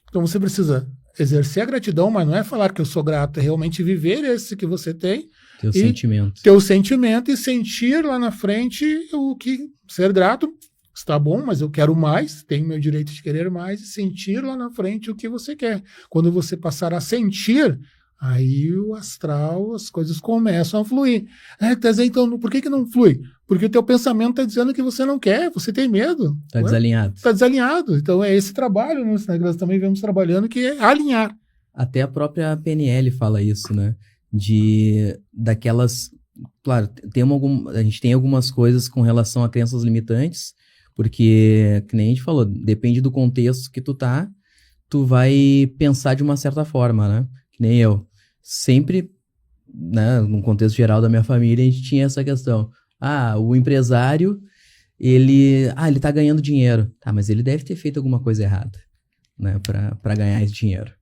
Então você precisa exercer a gratidão, mas não é falar que eu sou grato, é realmente viver esse que você tem. Teu sentimento. Teu sentimento e sentir lá na frente o que ser grato. Está bom, mas eu quero mais, tenho meu direito de querer mais, e sentir lá na frente o que você quer. Quando você passar a sentir, aí o astral, as coisas começam a fluir. Então, por que não flui? Porque o teu pensamento está dizendo que você não quer, você tem medo. Está desalinhado. Está desalinhado. Então é esse trabalho, né? Nós também vemos trabalhando, que é alinhar. Até a própria PNL fala isso, né? Daquelas... Claro, a gente tem algumas coisas com relação a crenças limitantes, porque, que nem a gente falou, depende do contexto que tu vai pensar de uma certa forma, né? Que nem eu. Sempre, né, no contexto geral da minha família, a gente tinha essa questão. O empresário, ele tá ganhando dinheiro. Tá, mas ele deve ter feito alguma coisa errada, né, pra ganhar esse dinheiro.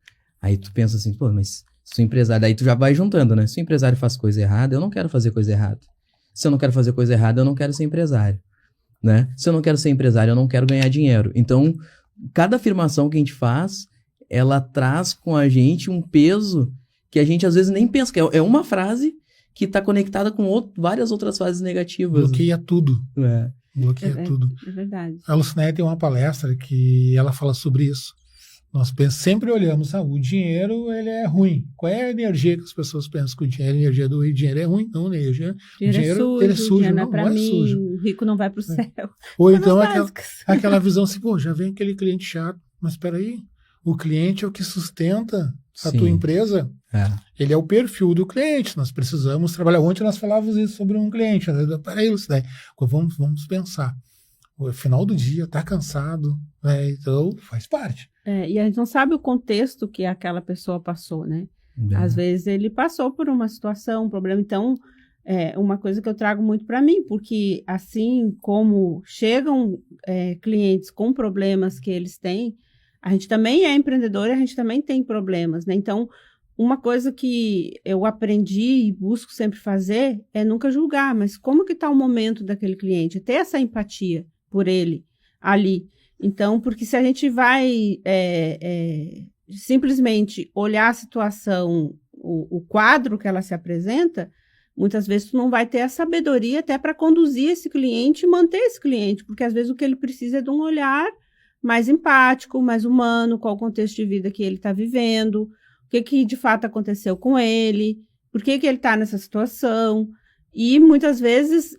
Aí tu pensa assim, pô, mas se o empresário... Daí tu já vai juntando, né? Se o empresário faz coisa errada, eu não quero fazer coisa errada. Se eu não quero fazer coisa errada, eu não quero ser empresário. Né? Se eu não quero ser empresário, eu não quero ganhar dinheiro. Então, cada afirmação que a gente faz, ela traz com a gente um peso que a gente às vezes nem pensa, que é uma frase que está conectada com várias outras frases negativas. Bloqueia tudo. Bloqueia tudo. É verdade. A Lucinéia tem uma palestra que ela fala sobre isso. Nós sempre olhamos, o dinheiro, ele é ruim. Qual é a energia que as pessoas pensam que o dinheiro, a energia do dinheiro é ruim? Não, energia. Dinheiro é sujo, não é mim, sujo. O rico não vai para o céu. Ou então aquela visão assim, já vem aquele cliente chato. Mas espera aí, o cliente é o que sustenta a tua empresa. Ele é o perfil do cliente. Nós precisamos trabalhar. Ontem nós falávamos isso sobre um cliente. Peraí, Lucinéia, vamos pensar. O final do dia, tá cansado, né? Então faz parte. E a gente não sabe o contexto que aquela pessoa passou, né? Às vezes ele passou por uma situação, um problema. Então, uma coisa que eu trago muito para mim, porque assim como chegam clientes com problemas que eles têm, a gente também é empreendedor e a gente também tem problemas, né? Então, uma coisa que eu aprendi e busco sempre fazer é nunca julgar, mas como que está o momento daquele cliente? Ter essa empatia por ele ali. Então, porque se a gente vai simplesmente olhar a situação, o quadro que ela se apresenta, muitas vezes tu não vai ter a sabedoria até para conduzir esse cliente e manter esse cliente, porque às vezes o que ele precisa é de um olhar mais empático, mais humano, qual o contexto de vida que ele está vivendo, o que de fato aconteceu com ele, por que ele está nessa situação. E muitas vezes,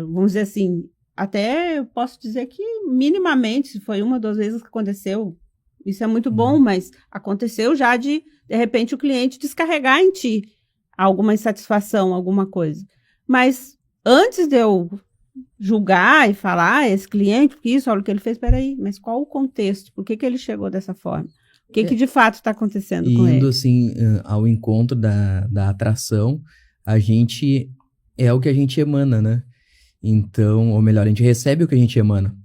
vamos dizer assim, até eu posso dizer que minimamente, se foi uma ou duas vezes que aconteceu, isso é muito bom, mas aconteceu já de repente, o cliente descarregar em ti alguma insatisfação, alguma coisa. Mas antes de eu julgar e falar, esse cliente, porque isso, olha o que ele fez, peraí, mas qual o contexto? Por que ele chegou dessa forma? O que de fato está acontecendo com ele? Indo assim, ao encontro da atração, a gente é o que a gente emana, né? Então, ou melhor, a gente recebe o que a gente emana.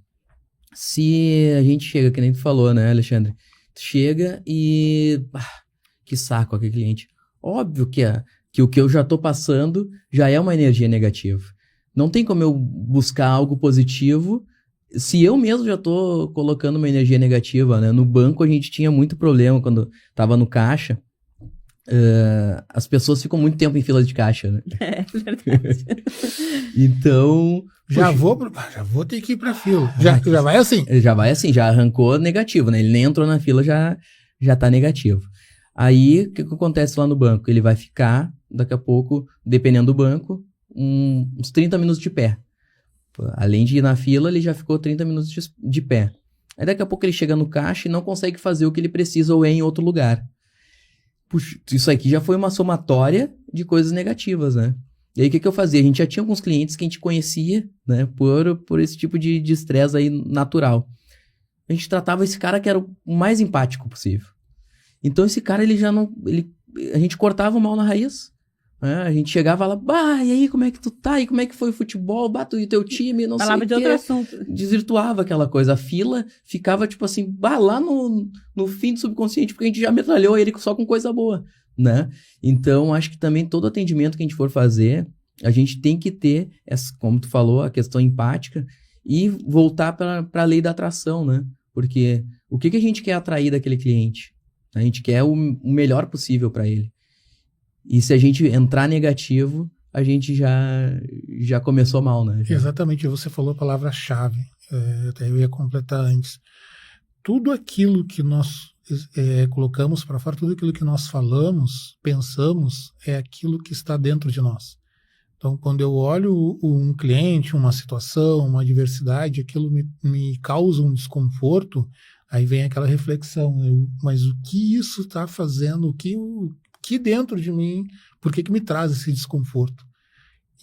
Se a gente chega, que nem tu falou, né, Alexandre? Tu chega e... que saco aquele cliente. Óbvio que o que eu já tô passando já é uma energia negativa. Não tem como eu buscar algo positivo se eu mesmo já tô colocando uma energia negativa, né? No banco a gente tinha muito problema quando tava no caixa. As pessoas ficam muito tempo em fila de caixa, né? É verdade. Então... Já vou ter que ir pra fila. Já vai assim. Já vai assim, já arrancou negativo, né? Ele nem entrou na fila, já tá negativo. Aí, o que acontece lá no banco? Ele vai ficar, daqui a pouco, dependendo do banco, uns 30 minutos de pé. Além de ir na fila, ele já ficou 30 minutos de pé. Aí daqui a pouco ele chega no caixa e não consegue fazer o que ele precisa ou é em outro lugar. Puxa, isso aqui já foi uma somatória de coisas negativas, né? E aí o que eu fazia? A gente já tinha alguns clientes que a gente conhecia, né? Por esse tipo de estresse aí natural. A gente tratava esse cara que era o mais empático possível. Então esse cara, ele já não... a gente cortava o mal na raiz. A gente chegava lá, bah, e aí, como é que tu tá? E como é que foi o futebol? Bah, tu e teu time, não Falava sei de o quê. outro assunto. Desvirtuava aquela coisa. A fila ficava, tipo assim, bah, lá no fim do subconsciente, porque a gente já metralhou ele só com coisa boa, né? Então, acho que também todo atendimento que a gente for fazer, a gente tem que ter, essa, como tu falou, a questão empática e voltar para a lei da atração, né? Porque o que a gente quer atrair daquele cliente? A gente quer o melhor possível para ele. E se a gente entrar negativo, a gente já começou mal, né? Exatamente, você falou a palavra-chave. Até eu ia completar antes. Tudo aquilo que nós colocamos para fora, tudo aquilo que nós falamos, pensamos, é aquilo que está dentro de nós. Então, quando eu olho um cliente, uma situação, uma adversidade, aquilo me causa um desconforto, aí vem aquela reflexão, mas o que isso está fazendo, o que dentro de mim, por que me traz esse desconforto?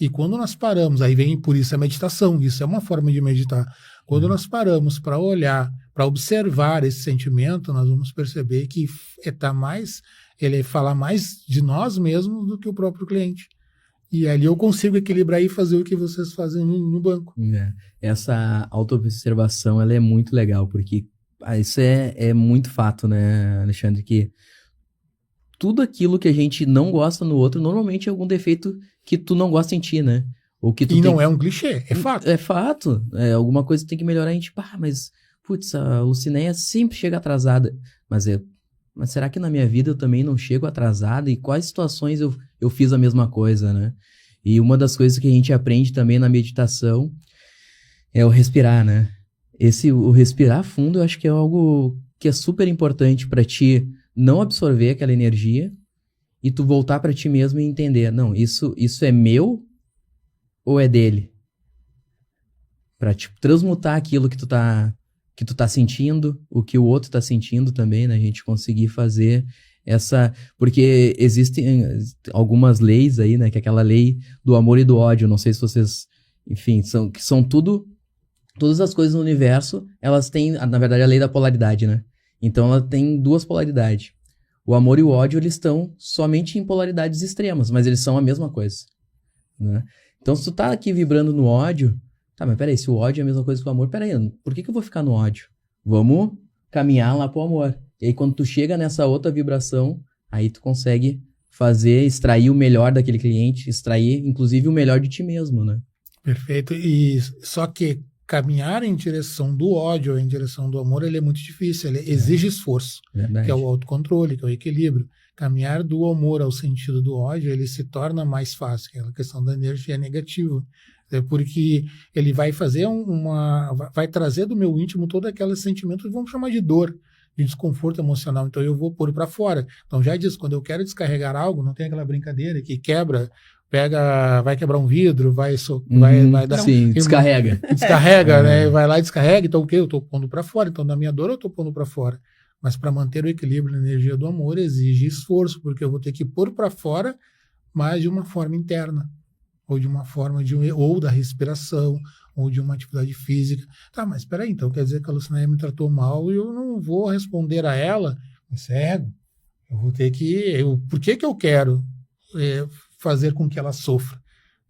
E quando nós paramos, aí vem por isso a meditação, isso é uma forma de meditar. Quando nós paramos para olhar, para observar esse sentimento, nós vamos perceber que ele fala mais de nós mesmos do que o próprio cliente. E ali eu consigo equilibrar e fazer o que vocês fazem no banco. Essa autoobservação, ela é muito legal, porque isso é muito fato, né, Alexandre, que tudo aquilo que a gente não gosta no outro, normalmente é algum defeito que tu não gosta em ti, né? Ou que tu não é um clichê, é fato. É fato. É alguma coisa que tem que melhorar. A gente, mas, putz, a Lucinéia sempre chega atrasada. Mas será que na minha vida eu também não chego atrasada? E quais situações eu fiz a mesma coisa, né? E uma das coisas que a gente aprende também na meditação é o respirar, né? O respirar fundo, eu acho que é algo que é super importante para ti não absorver aquela energia e tu voltar para ti mesmo e entender, não, isso é meu ou é dele? Para tipo, transmutar aquilo que tu tá sentindo, o que o outro tá sentindo também, né? A gente conseguir fazer porque existem algumas leis aí, né? Que é aquela lei do amor e do ódio, não sei se vocês, enfim, são todas as coisas no universo, elas têm, na verdade, a lei da polaridade, né? Então ela tem duas polaridades. O amor e o ódio, eles estão somente em polaridades extremas, mas eles são a mesma coisa, né? Então, se tu tá aqui vibrando no ódio, tá, mas peraí, se o ódio é a mesma coisa que o amor, peraí, por que eu vou ficar no ódio? Vamos caminhar lá pro amor. E aí, quando tu chega nessa outra vibração, aí tu consegue extrair o melhor daquele cliente, extrair, inclusive, o melhor de ti mesmo, né? Perfeito. E só que caminhar em direção do ódio ou em direção do amor, ele é muito difícil, ele exige esforço, Verdade. Que é o autocontrole, que é o equilíbrio. Caminhar do amor ao sentido do ódio, ele se torna mais fácil, que é a questão da energia negativa. Porque ele vai fazer vai trazer do meu íntimo todo aquele sentimento, vamos chamar de dor, de desconforto emocional, então eu vou pôr para fora. Então já disse, quando eu quero descarregar algo, não tem aquela brincadeira que vai quebrar um vidro, vai dar... Sim, descarrega. Descarrega, né? Vai lá e descarrega, então o quê? Eu estou pondo para fora, então na minha dor eu estou pondo para fora. Mas para manter o equilíbrio na energia do amor exige esforço, porque eu vou ter que pôr para fora, mas de uma forma interna, ou de uma forma ou da respiração, ou de uma atividade física. Tá, mas espera aí, então quer dizer que a Lucinéia me tratou mal e eu não vou responder a ela? Isso é ego. Eu vou ter que... por que eu quero fazer com que ela sofra?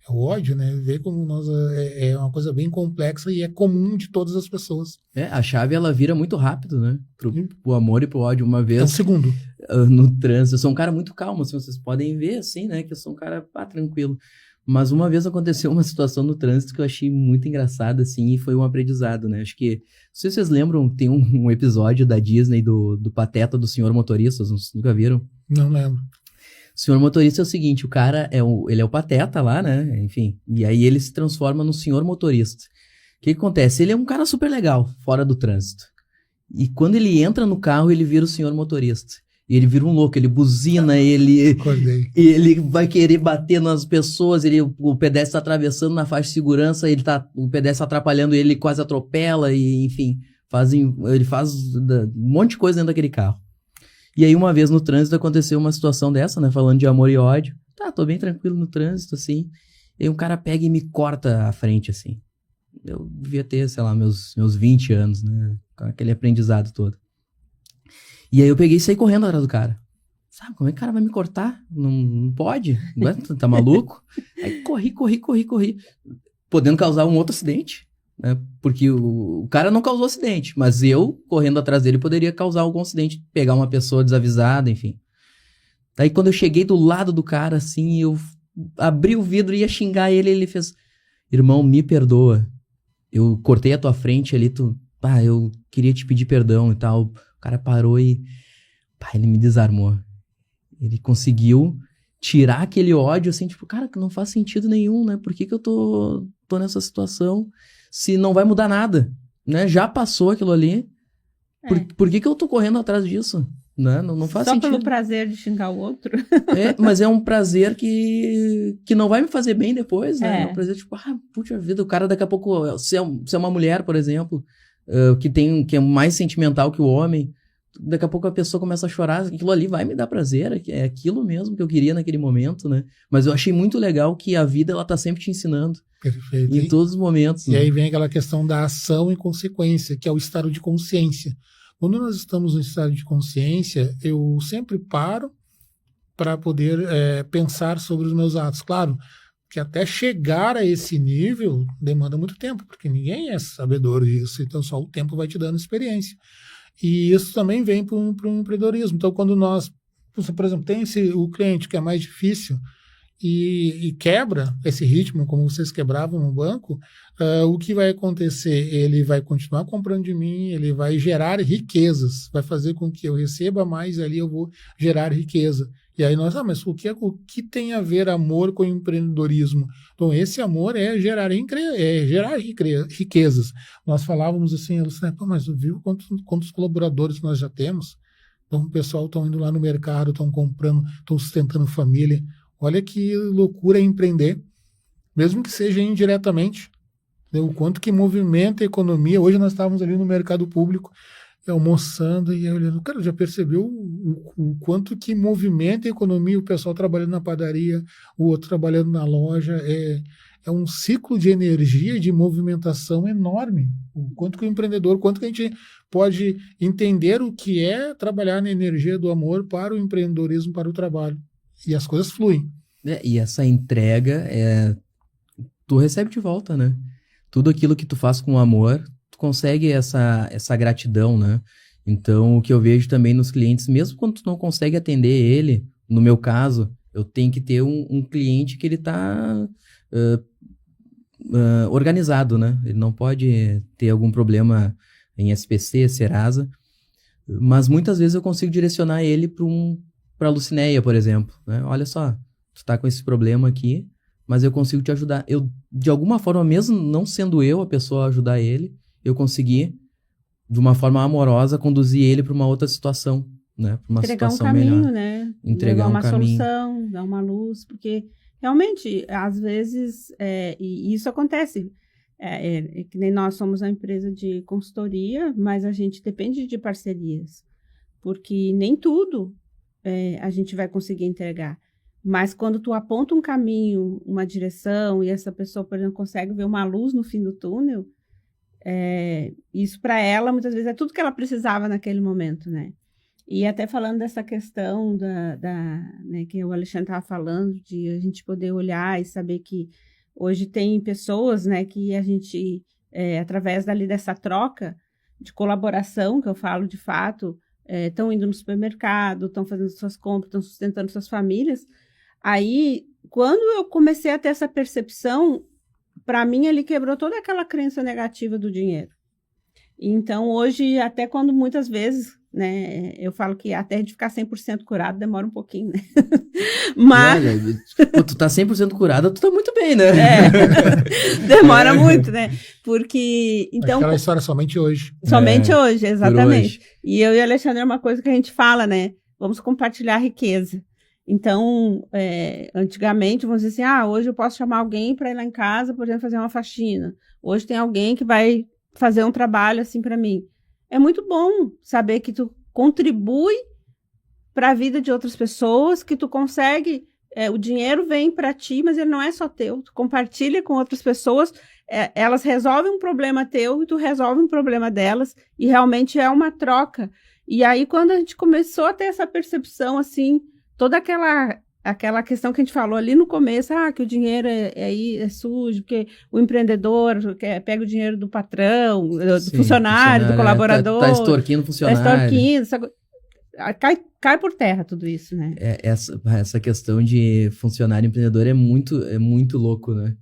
É o ódio, né? Ver como é uma coisa bem complexa e é comum de todas as pessoas. A chave, ela vira muito rápido, né? Pro amor e pro ódio. Uma vez... É um segundo. No trânsito. Eu sou um cara muito calmo, assim, vocês podem ver, assim, né? Que eu sou um cara tranquilo. Mas uma vez aconteceu uma situação no trânsito que eu achei muito engraçada, assim, e foi um aprendizado, né? Acho que, não sei se vocês lembram, tem um episódio da Disney do Pateta do Senhor Motorista, vocês nunca viram? Não lembro. O Senhor Motorista é o seguinte, o cara, ele é o Pateta lá, né? Enfim, e aí ele se transforma no Senhor Motorista. O que acontece? Ele é um cara super legal, fora do trânsito. E quando ele entra no carro, ele vira o Senhor Motorista. E ele vira um louco, ele buzina, ele vai querer bater nas pessoas, o pedestre está atravessando na faixa de segurança, o pedestre atrapalhando ele quase atropela, e enfim, ele faz um monte de coisa dentro daquele carro. E aí uma vez no trânsito aconteceu uma situação dessa, né, falando de amor e ódio. Tá, tô bem tranquilo no trânsito, assim, e um cara pega e me corta a frente, assim. Eu devia ter, sei lá, meus 20 anos, né, com aquele aprendizado todo. E aí eu peguei e saí correndo atrás do cara. Sabe, como é que o cara vai me cortar? Não pode, tá maluco? Aí corri, podendo causar um outro acidente, né? Porque o cara não causou acidente, mas eu, correndo atrás dele, poderia causar algum acidente, pegar uma pessoa desavisada, enfim. Daí quando eu cheguei do lado do cara, assim, eu abri o vidro e ia xingar ele fez, irmão, me perdoa. Eu cortei a tua frente ali, eu queria te pedir perdão e tal. O cara parou e, ele me desarmou. Ele conseguiu tirar aquele ódio, assim, tipo, cara, que não faz sentido nenhum, né? Por que eu tô nessa situação se não vai mudar nada, né? Já passou aquilo ali. Por que eu tô correndo atrás disso? Né? Não faz sentido. Só pelo prazer de xingar o outro. Mas é um prazer que não vai me fazer bem depois, né? É um prazer, tipo, puxa vida, o cara daqui a pouco, se é uma mulher, por exemplo, que é mais sentimental que o homem, daqui a pouco a pessoa começa a chorar, aquilo ali vai me dar prazer, é aquilo mesmo que eu queria naquele momento, né? Mas eu achei muito legal que a vida, ela tá sempre te ensinando. Perfeito. Em todos os momentos. E aí vem aquela questão da ação e consequência, que é o estado de consciência. Quando nós estamos no estado de consciência, eu sempre paro para poder pensar sobre os meus atos. Claro que até chegar a esse nível demanda muito tempo, porque ninguém é sabedor disso, então só o tempo vai te dando experiência. E isso também vem para o empreendedorismo. Então, quando nós, por exemplo, tem o cliente que é mais difícil e quebra esse ritmo, como vocês quebravam no banco, o que vai acontecer? Ele vai continuar comprando de mim, ele vai gerar riquezas, vai fazer com que eu receba mais, ali eu vou gerar riqueza. E aí nós, mas o que tem a ver amor com empreendedorismo? Então, esse amor é gerar riquezas. Nós falávamos assim, mas viu quantos colaboradores nós já temos? Então, o pessoal estão indo lá no mercado, estão comprando, estão sustentando família. Olha que loucura empreender, mesmo que seja indiretamente, né? O quanto que movimenta a economia. Hoje nós estávamos ali no mercado público, almoçando e olhando, cara, já percebeu o quanto que movimenta a economia, o pessoal trabalhando na padaria, o outro trabalhando na loja, é um ciclo de energia, de movimentação enorme. O quanto que o empreendedor, quanto que a gente pode entender o que é trabalhar na energia do amor para o empreendedorismo, para o trabalho. E as coisas fluem. E essa entrega, tu recebe de volta, né? Tudo aquilo que tu faz com amor, tu consegue essa gratidão, né? Então, o que eu vejo também nos clientes, mesmo quando tu não consegue atender ele, no meu caso, eu tenho que ter um cliente que ele tá organizado, né? Ele não pode ter algum problema em SPC, Serasa, mas muitas vezes eu consigo direcionar ele para a Lucinéia, por exemplo, né? Olha só, tu tá com esse problema aqui, mas eu consigo te ajudar. Eu, de alguma forma, mesmo não sendo eu a pessoa a ajudar ele, eu consegui, de uma forma amorosa, conduzir ele para uma outra situação, né? Pra uma entregar situação um caminho, melhor. né? Entregar uma caminho. Solução, dar uma luz, porque realmente, às vezes, e isso acontece, que nem nós somos uma empresa de consultoria, mas a gente depende de parcerias, porque nem tudo a gente vai conseguir entregar. Mas quando tu aponta um caminho, uma direção, e essa pessoa, por exemplo, consegue ver uma luz no fim do túnel, isso para ela, muitas vezes, é tudo que ela precisava naquele momento, né? E até falando dessa questão né, que o Alexandre estava falando, de a gente poder olhar e saber que hoje tem pessoas, né, que a gente, através dessa troca de colaboração, que eu falo de fato, estão indo no supermercado, estão fazendo suas compras, estão sustentando suas famílias. Aí, quando eu comecei a ter essa percepção, para mim, ele quebrou toda aquela crença negativa do dinheiro. Então, hoje, até quando muitas vezes, né, eu falo que até de ficar 100% curado demora um pouquinho, né? Mas... Olha, tu tá 100% curada, tu tá muito bem, né? Demora muito, né? Porque... Então, aquela história somente hoje. Somente hoje, exatamente. Hoje. E eu e o Alexandre, é uma coisa que a gente fala, né? Vamos compartilhar a riqueza. Então, antigamente, vamos dizer assim, hoje eu posso chamar alguém para ir lá em casa, por exemplo, fazer uma faxina. Hoje tem alguém que vai fazer um trabalho assim para mim. É muito bom saber que tu contribui para a vida de outras pessoas, que tu consegue, o dinheiro vem para ti, mas ele não é só teu. Tu compartilha com outras pessoas, elas resolvem um problema teu e tu resolve um problema delas, e realmente é uma troca. E aí, quando a gente começou a ter essa percepção, assim, toda aquela questão que a gente falou ali no começo, que o dinheiro é sujo, porque o empreendedor pega o dinheiro do patrão, do Sim, funcionário, do colaborador. Tá extorquindo o funcionário. Cai por terra tudo isso, né? Essa questão de funcionário empreendedor é muito louco, né?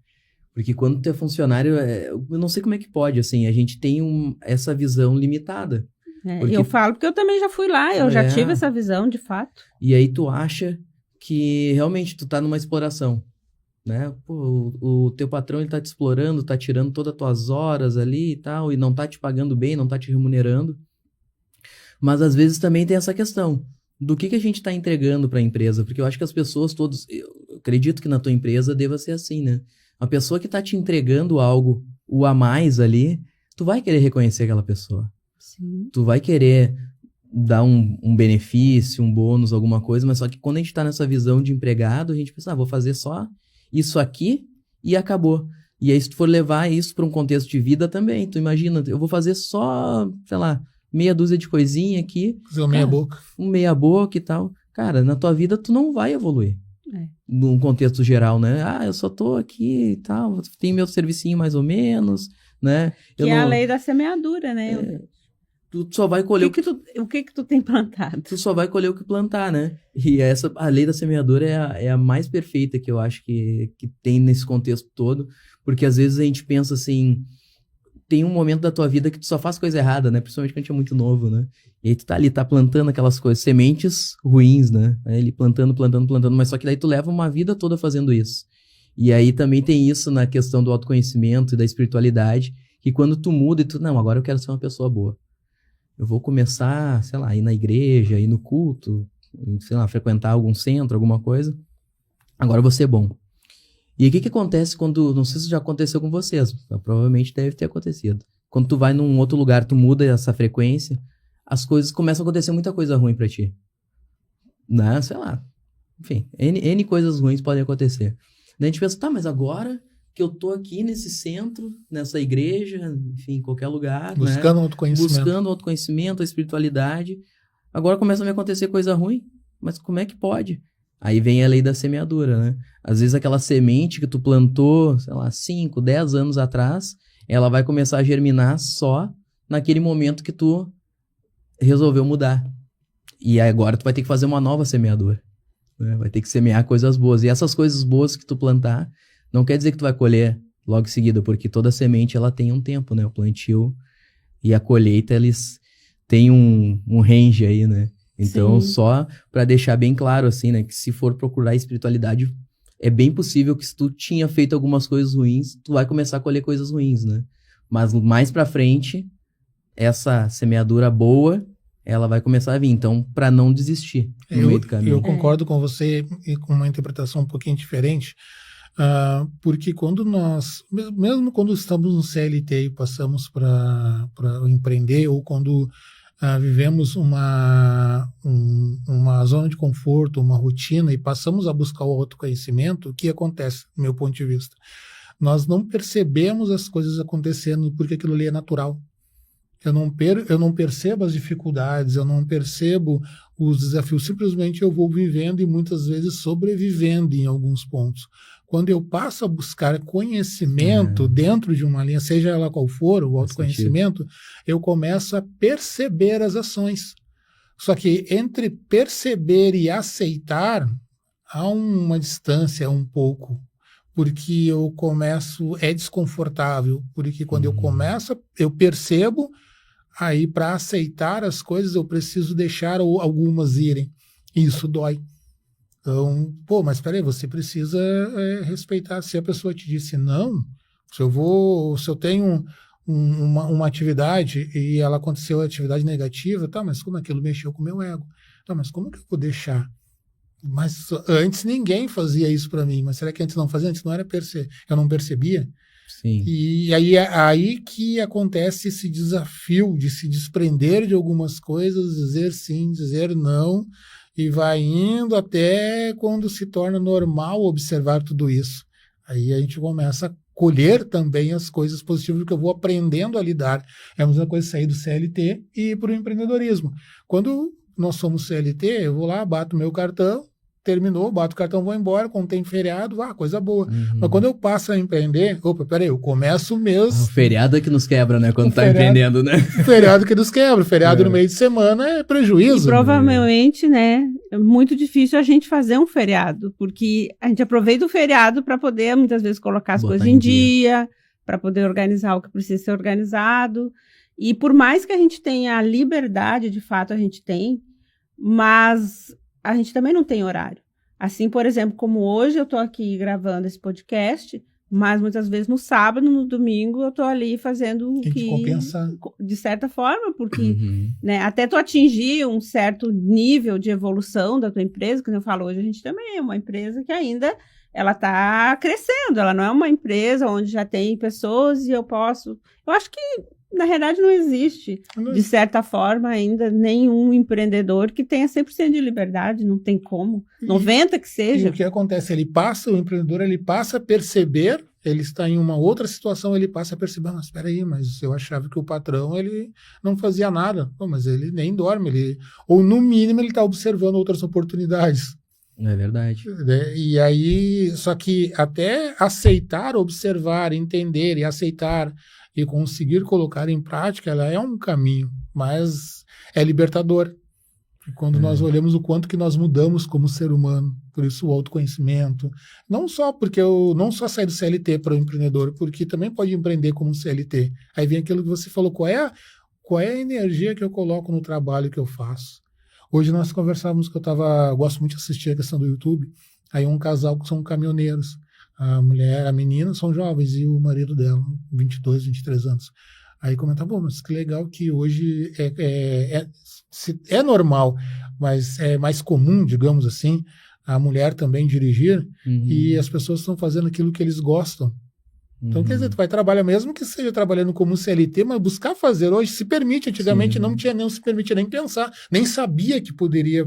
Porque quando tu é funcionário, eu não sei como é que pode, assim, a gente tem essa visão limitada. Porque... Eu falo porque eu também já fui lá, eu já tive essa visão, de fato. E aí tu acha que realmente tu tá numa exploração, né? Pô, o teu patrão, ele tá te explorando, tá tirando todas as tuas horas ali e tal, e não tá te pagando bem, não tá te remunerando. Mas às vezes também tem essa questão do que a gente tá entregando pra empresa, porque eu acho que as pessoas todos, eu acredito que na tua empresa deva ser assim, né? A pessoa que tá te entregando algo, o a mais ali, tu vai querer reconhecer aquela pessoa. Sim. Tu vai querer dar um benefício, um bônus, alguma coisa, mas só que quando a gente tá nessa visão de empregado, a gente pensa, vou fazer só isso aqui e acabou. E aí se tu for levar isso para um contexto de vida também, tu imagina, eu vou fazer só, sei lá, meia dúzia de coisinha aqui. Fazer um meia boca. Um meia boca e tal. Cara, na tua vida tu não vai evoluir. Num contexto geral, né? Eu só tô aqui e tal, tem meu servicinho mais ou menos, né? Que é a lei da semeadura, né? Tu só vai colher o que tu tem plantado. Tu só vai colher o que plantar, né? E a lei da semeadura é a mais perfeita que eu acho que tem nesse contexto todo, porque às vezes a gente pensa assim, tem um momento da tua vida que tu só faz coisa errada, né? Principalmente quando a gente é muito novo, né? E aí tu tá ali, tá plantando aquelas coisas, sementes ruins, né? Aí ele plantando, mas só que daí tu leva uma vida toda fazendo isso. E aí também tem isso na questão do autoconhecimento e da espiritualidade, que quando tu muda e tu, não, agora eu quero ser uma pessoa boa. Eu vou começar, sei lá, a ir na igreja, ir no culto, sei lá, frequentar algum centro, alguma coisa. Agora eu vou ser bom. E aí o que acontece quando, não sei se já aconteceu com vocês, provavelmente deve ter acontecido. Quando tu vai num outro lugar, tu muda essa frequência, as coisas começam a acontecer muita coisa ruim pra ti. Né? Sei lá. Enfim, N coisas ruins podem acontecer. Daí a gente pensa, tá, mas agora que eu tô aqui nesse centro, nessa igreja, enfim, em qualquer lugar, buscando né? autoconhecimento. Buscando autoconhecimento, a espiritualidade. Agora começa a me acontecer coisa ruim, mas como é que pode? Aí vem a lei da semeadura, né? Às vezes aquela semente que tu plantou, sei lá, 5, 10 anos atrás, ela vai começar a germinar só naquele momento que tu resolveu mudar. E agora tu vai ter que fazer uma nova semeadura, né? Vai ter que semear coisas boas. E essas coisas boas que tu plantar, não quer dizer que tu vai colher logo em seguida, porque toda semente ela tem um tempo, né? O plantio e a colheita, eles têm um range aí, né? Então, Sim. Só para deixar bem claro, assim, né? Que se for procurar espiritualidade, é bem possível que se tu tinha feito algumas coisas ruins, tu vai começar a colher coisas ruins, né? Mas mais pra frente, essa semeadura boa, ela vai começar a vir. Então, para não desistir no meio do caminho. Eu concordo com você e com uma interpretação um pouquinho diferente. Porque quando mesmo quando estamos no CLT e passamos para empreender, ou quando vivemos uma zona de conforto, uma rotina, e passamos a buscar o autoconhecimento, o que acontece, do meu ponto de vista? Nós não percebemos as coisas acontecendo porque aquilo ali é natural. Eu não percebo as dificuldades, eu não percebo os desafios, simplesmente eu vou vivendo e muitas vezes sobrevivendo em alguns pontos. Quando eu passo a buscar conhecimento dentro de uma linha, seja ela qual for, o autoconhecimento, eu começo a perceber as ações. Só que entre perceber e aceitar, há uma distância um pouco, porque é desconfortável, porque quando eu começo, eu percebo, aí para aceitar as coisas eu preciso deixar algumas irem, e isso dói. Então, mas peraí, você precisa respeitar. Se a pessoa te disse não, se eu tenho uma atividade e ela aconteceu atividade negativa, tá, mas como aquilo mexeu com o meu ego? Tá, mas como que eu vou deixar? Mas antes ninguém fazia isso para mim, mas será que antes não fazia? Antes não era eu não percebia? Sim. E aí que acontece esse desafio de se desprender de algumas coisas, dizer sim, dizer não, e vai indo até quando se torna normal observar tudo isso. Aí a gente começa a colher também as coisas positivas que eu vou aprendendo a lidar. É a mesma coisa sair do CLT e ir para o empreendedorismo. Quando nós somos CLT, eu vou lá, bato meu cartão, terminou, bato o cartão, vou embora, quando tem feriado, coisa boa. Mas quando eu passo a empreender, peraí, eu começo o mês... O feriado é que nos quebra, né? Quando tá empreendendo, né? O feriado que nos quebra. O feriado no meio de semana é prejuízo. E provavelmente, né, é muito difícil a gente fazer um feriado, porque a gente aproveita o feriado para poder, muitas vezes, colocar as coisas em dia, para poder organizar o que precisa ser organizado. E por mais que a gente tenha a liberdade, de fato a gente tem, mas... a gente também não tem horário. Assim, por exemplo, como hoje eu estou aqui gravando esse podcast, mas muitas vezes no sábado, no domingo, eu estou ali fazendo o que compensar. De certa forma, porque né, até tu atingir um certo nível de evolução da tua empresa, como eu falo, hoje a gente também é uma empresa que ainda ela está crescendo, ela não é uma empresa onde já tem pessoas e eu posso... Eu acho que na realidade, não existe, de certa forma, ainda nenhum empreendedor que tenha 100% de liberdade, não tem como, 90% que seja. E o que acontece? O empreendedor, ele passa a perceber, ele está em uma outra situação, ele passa a perceber, mas espera aí, mas eu achava que o patrão, ele não fazia nada. Pô, mas ele nem dorme, ou no mínimo ele está observando outras oportunidades. É verdade. E aí, só que até aceitar, observar, entender e aceitar e conseguir colocar em prática, ela é um caminho, mas é libertador. E quando nós olhamos o quanto que nós mudamos como ser humano, por isso o autoconhecimento, não só sair do CLT para o empreendedor, porque também pode empreender como um CLT. Aí vem aquilo que você falou, qual é a energia que eu coloco no trabalho que eu faço? Hoje nós conversávamos que eu gosto muito de assistir a questão do YouTube, aí um casal que são caminhoneiros, a menina, são jovens, e o marido dela, 22, 23 anos. Aí comentava, mas que legal que hoje é normal, mas é mais comum, digamos assim, a mulher também dirigir, e as pessoas estão fazendo aquilo que eles gostam. Então, quer dizer, tu vai trabalhar, mesmo que seja trabalhando como CLT, mas buscar fazer hoje se permite. Antigamente não se permitia nem pensar, nem sabia que poderia...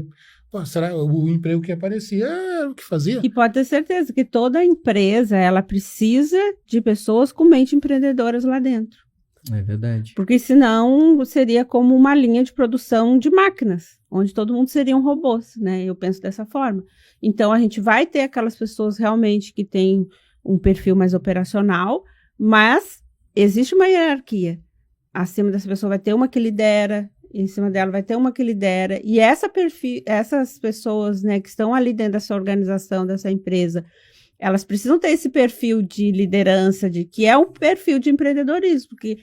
será o emprego que aparecia era o que fazia? E pode ter certeza que toda empresa, ela precisa de pessoas com mente empreendedoras lá dentro. É verdade. Porque senão seria como uma linha de produção de máquinas, onde todo mundo seriam robôs, né? Eu penso dessa forma. Então, a gente vai ter aquelas pessoas realmente que têm um perfil mais operacional, mas existe uma hierarquia. Acima dessa pessoa vai ter uma que lidera, em cima dela vai ter uma que lidera, e essas pessoas, né, que estão ali dentro dessa organização, dessa empresa, elas precisam ter esse perfil de liderança, que é um perfil de empreendedorismo, porque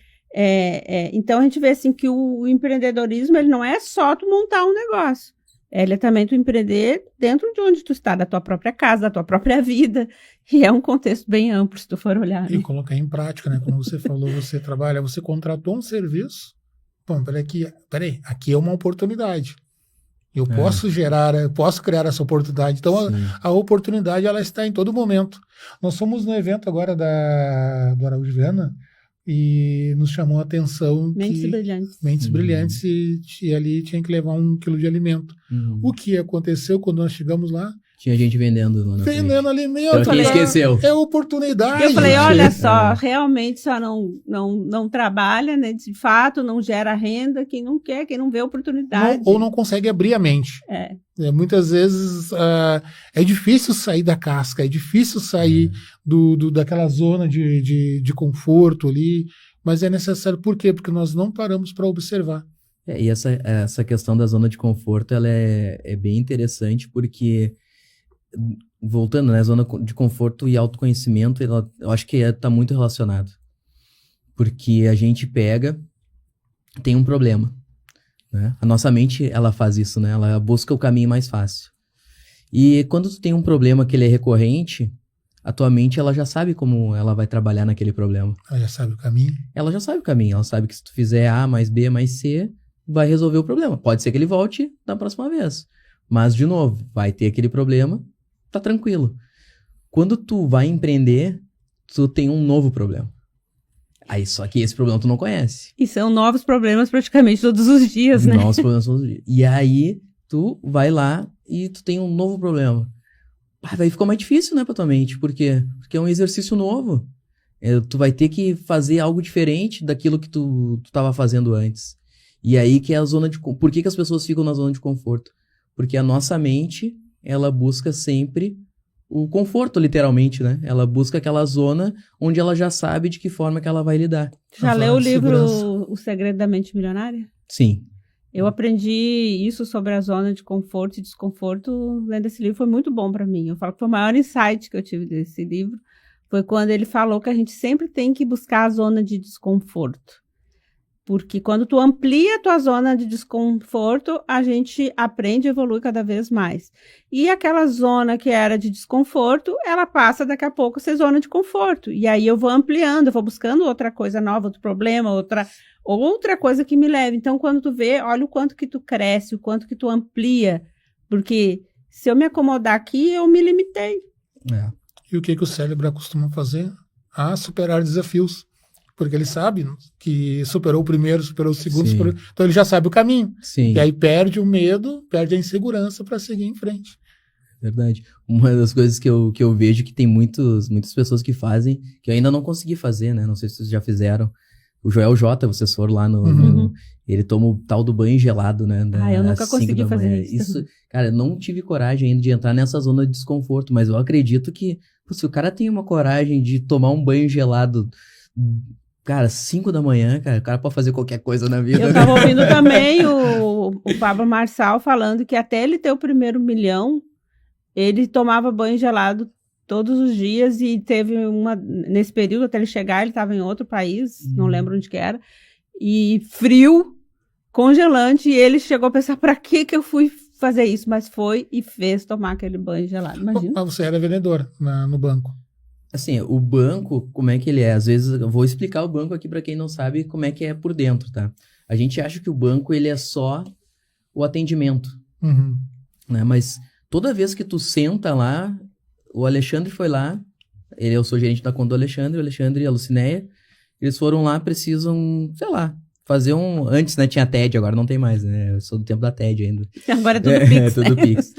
então a gente vê assim que o empreendedorismo, ele não é só tu montar um negócio, ele é também tu empreender dentro de onde tu está, da tua própria casa, da tua própria vida, e é um contexto bem amplo, se tu for olhar. E colocar em prática, né, como você falou, você contratou um serviço. Bom, peraí, aqui é uma oportunidade. Eu posso criar essa oportunidade. Então, a oportunidade, ela está em todo momento. Nós fomos no evento agora do Araújo Viana e nos chamou a atenção Mentes Brilhantes e ali tinha que levar 1 quilo de alimento. O que aconteceu quando nós chegamos lá? Tinha gente vendendo alimento. Então, esqueceu. É oportunidade. Eu falei, olha só, realmente só não trabalha, né? De fato, não gera renda, quem não quer, quem não vê oportunidade. Ou não consegue abrir a mente. Muitas vezes é difícil sair da casca, é difícil sair daquela zona de conforto ali, mas é necessário. Por quê? Porque nós não paramos para observar. E essa questão da zona de conforto, ela é bem interessante, porque... voltando, né, zona de conforto e autoconhecimento, eu acho que tá muito relacionado. Porque a gente tem um problema, né? A nossa mente, ela faz isso, né? Ela busca o caminho mais fácil. E quando tu tem um problema que ele é recorrente, a tua mente, ela já sabe como ela vai trabalhar naquele problema. Ela já sabe o caminho? Ela já sabe o caminho. Ela sabe que se tu fizer A mais B mais C, vai resolver o problema. Pode ser que ele volte da próxima vez. Mas, de novo, vai ter aquele problema, tá tranquilo. Quando tu vai empreender, tu tem um novo problema. Aí, só que esse problema tu não conhece. E são novos problemas praticamente todos os dias, né? Novos problemas todos os dias. E aí, tu vai lá e tu tem um novo problema. Daí ficou mais difícil, né, pra tua mente. Por quê? Porque é um exercício novo. tu vai ter que fazer algo diferente daquilo que tu estava fazendo antes. E aí que é a zona de... Por que as pessoas ficam na zona de conforto? Porque a nossa mente, ela busca sempre o conforto, literalmente, né? Ela busca aquela zona onde ela já sabe de que forma que ela vai lidar. Já A leu zona o de livro segurança. O Segredo da Mente Milionária? Sim. Eu aprendi isso sobre a zona de conforto e desconforto lendo esse livro, foi muito bom para mim. Eu falo que foi o maior insight que eu tive desse livro, foi quando ele falou que a gente sempre tem que buscar a zona de desconforto. Porque quando tu amplia a tua zona de desconforto, a gente aprende e evolui cada vez mais. E aquela zona que era de desconforto, ela passa daqui a pouco a ser zona de conforto. E aí eu vou ampliando, eu vou buscando outra coisa nova, outro problema, outra coisa que me leve. Então, quando tu vê, olha o quanto que tu cresce, o quanto que tu amplia. Porque se eu me acomodar aqui, eu me limitei. É. E o que o cérebro costuma fazer? Superar desafios. Porque ele sabe que superou o primeiro, superou o segundo, Sim. então ele já sabe o caminho. Sim. E aí perde o medo, perde a insegurança para seguir em frente. Verdade. Uma das coisas que eu vejo que tem muitas pessoas que fazem, que eu ainda não consegui fazer, né? Não sei se vocês já fizeram. O Joel J, vocês foram lá ele toma o tal do banho gelado, né? Eu nunca às 5 consegui da fazer manhã. isso. Cara, eu não tive coragem ainda de entrar nessa zona de desconforto, mas eu acredito que, se o cara tem uma coragem de tomar um banho gelado, cara, 5 da manhã, cara, o cara pode fazer qualquer coisa na vida. Eu tava ouvindo também o Pablo Marçal falando que até ele ter o primeiro 1 milhão, ele tomava banho gelado todos os dias e teve nesse período, até ele chegar, ele estava em outro país, não lembro onde que era, e frio, congelante, e ele chegou a pensar, pra que eu fui fazer isso? Mas foi e fez tomar aquele banho gelado, imagina. Mas você era vendedor no banco. Assim, o banco, como é que ele é? Às vezes, eu vou explicar o banco aqui para quem não sabe como é que é por dentro, tá? A gente acha que o banco, ele é só o atendimento, né? Mas toda vez que tu senta lá, o Alexandre foi lá, eu sou gerente da conta do Alexandre, o Alexandre e a Lucinéia, eles foram lá, precisam, sei lá, fazer antes, né, tinha TED, agora não tem mais, né? Eu sou do tempo da TED ainda. Agora é tudo Pix. É tudo Pix.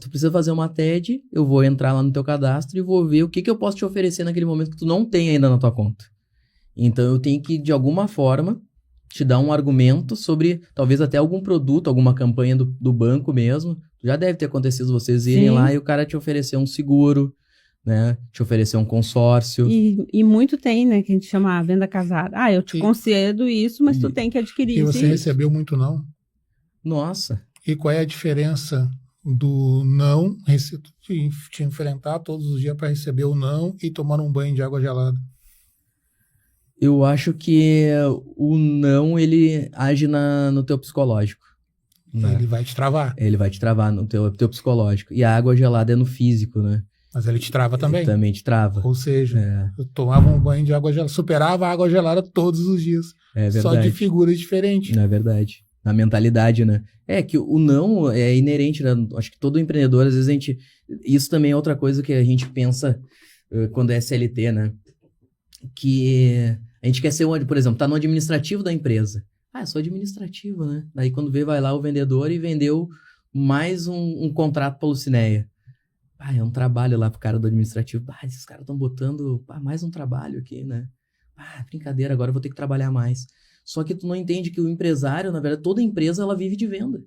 Tu precisa fazer uma TED, eu vou entrar lá no teu cadastro e vou ver o que eu posso te oferecer naquele momento que tu não tem ainda na tua conta. Então eu tenho que, de alguma forma, te dar um argumento sobre, talvez até algum produto, alguma campanha do banco mesmo. Já deve ter acontecido vocês irem lá e o cara te oferecer um seguro, né? Te oferecer um consórcio. E muito tem, né? Que a gente chama a venda casada. Eu te concedo isso, mas tu tem que adquirir E isso. você recebeu muito não? Nossa. E qual é a diferença do não, te enfrentar todos os dias para receber o não e tomar um banho de água gelada? Eu acho que o não, ele age no teu psicológico. Né? Ele vai te travar. Ele vai te travar no teu psicológico. E a água gelada é no físico, né? Mas ele te trava também. Ele também te trava. Ou seja, eu tomava um banho de água gelada, superava a água gelada todos os dias. É verdade. Só de figuras diferentes. Não é verdade. Na mentalidade, né? É que o não é inerente, né? Acho que todo empreendedor, às vezes isso também é outra coisa que a gente pensa quando é SLT, né? Que a gente quer ser, por exemplo, tá no administrativo da empresa. Eu sou administrativo, né? Daí quando vai lá o vendedor e vendeu mais um contrato pra Lucinéia. É um trabalho lá pro cara do administrativo. Esses caras estão botando mais um trabalho aqui, né? Brincadeira, agora eu vou ter que trabalhar mais. Só que tu não entende que o empresário, na verdade, toda empresa, ela vive de venda.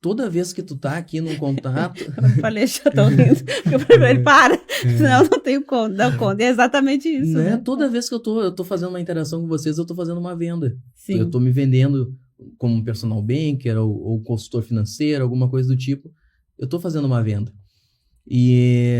Toda vez que tu tá aqui num contato... Eu falei, já tô rindo. Eu falei pra ele, para, senão eu não tenho conta. Não conta. É exatamente isso, né? Toda vez que eu tô fazendo uma interação com vocês, eu tô fazendo uma venda. Sim. Eu tô me vendendo como um personal banker ou consultor financeiro, alguma coisa do tipo. Eu tô fazendo uma venda. E,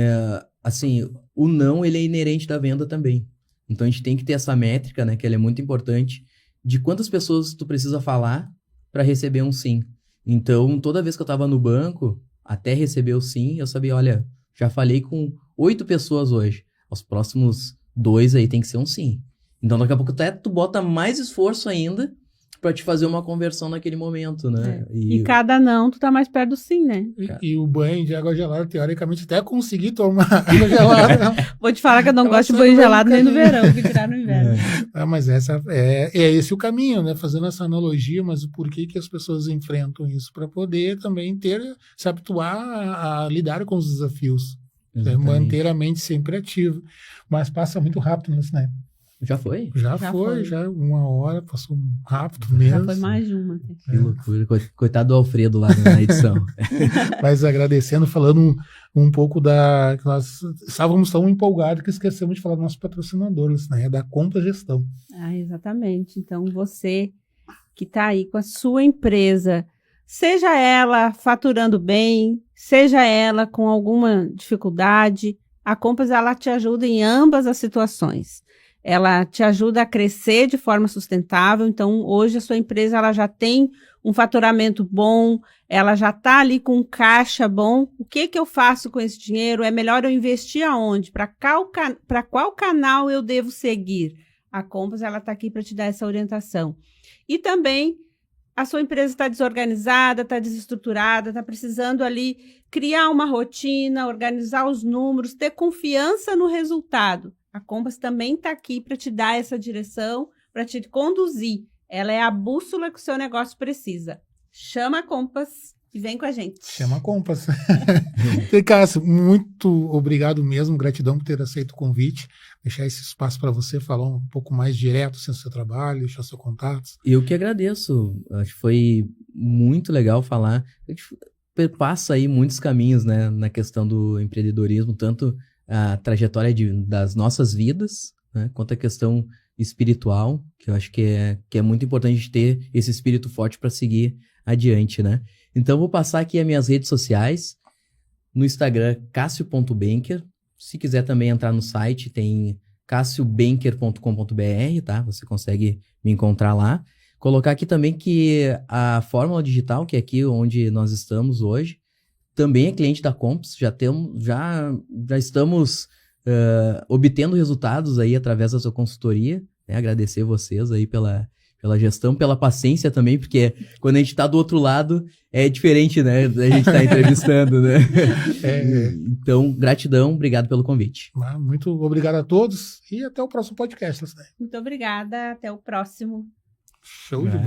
assim, o não, ele é inerente da venda também. Então, a gente tem que ter essa métrica, né, que ela é muito importante, de quantas pessoas tu precisa falar para receber um sim. Então, toda vez que eu tava no banco, até receber o sim, eu sabia, olha, já falei com 8 pessoas hoje. Os próximos 2 aí tem que ser um sim. Então, daqui a pouco até tu bota mais esforço ainda para te fazer uma conversão naquele momento, né? E cada não, tu tá mais perto do sim, né? E o banho de água gelada, teoricamente, até conseguir tomar água gelada. Vou te falar que eu não gosto de banho gelado nem no verão, que tirar no inverno. Mas é esse o caminho, né? Fazendo essa analogia, mas o porquê que as pessoas enfrentam isso para poder também se habituar a lidar com os desafios. Exatamente. Manter a mente sempre ativa. Mas passa muito rápido, né? Já foi? Já foi, 1 hora, passou rápido mesmo. Já foi mais de uma. Que loucura. Coitado do Alfredo lá na edição. Mas agradecendo, falando um pouco da... que nós estávamos tão empolgados que esquecemos de falar dos nossos patrocinadores, né? Da Compas Gestão. Exatamente. Então, você que está aí com a sua empresa, seja ela faturando bem, seja ela com alguma dificuldade, a Compas, ela te ajuda em ambas as situações. Ela te ajuda a crescer de forma sustentável. Então, hoje a sua empresa ela já tem um faturamento bom, ela já está ali com um caixa bom. O que eu faço com esse dinheiro? É melhor eu investir aonde? Para qual canal eu devo seguir? A Compas ela está aqui para te dar essa orientação. E também a sua empresa está desorganizada, está desestruturada, está precisando ali criar uma rotina, organizar os números, ter confiança no resultado. A Compas também está aqui para te dar essa direção, para te conduzir. Ela é a bússola que o seu negócio precisa. Chama a Compas e vem com a gente. Chama a Compas. Cássio, muito obrigado mesmo, gratidão por ter aceito o convite, deixar esse espaço para você falar um pouco mais direto sobre o seu trabalho, deixar seu contato. Eu que agradeço. Acho que foi muito legal falar. A gente passa aí muitos caminhos, né, na questão do empreendedorismo, tanto a trajetória das nossas vidas, né, quanto a questão espiritual, que eu acho que é muito importante ter esse espírito forte para seguir adiante, né? Então, vou passar aqui as minhas redes sociais. No Instagram, cassio.benker. Se quiser também entrar no site, tem cassiobenker.com.br, tá? Você consegue me encontrar lá. Colocar aqui também que a Fórmula Digital, que é aqui onde nós estamos hoje, também é cliente da Compas. Já estamos obtendo resultados aí através da sua consultoria, né? Agradecer vocês aí pela gestão, pela paciência também, porque quando a gente tá do outro lado, é diferente, né? A gente tá entrevistando, né? Então, gratidão, obrigado pelo convite. Muito obrigado a todos e até o próximo podcast. Muito obrigada, até o próximo. Show de bola.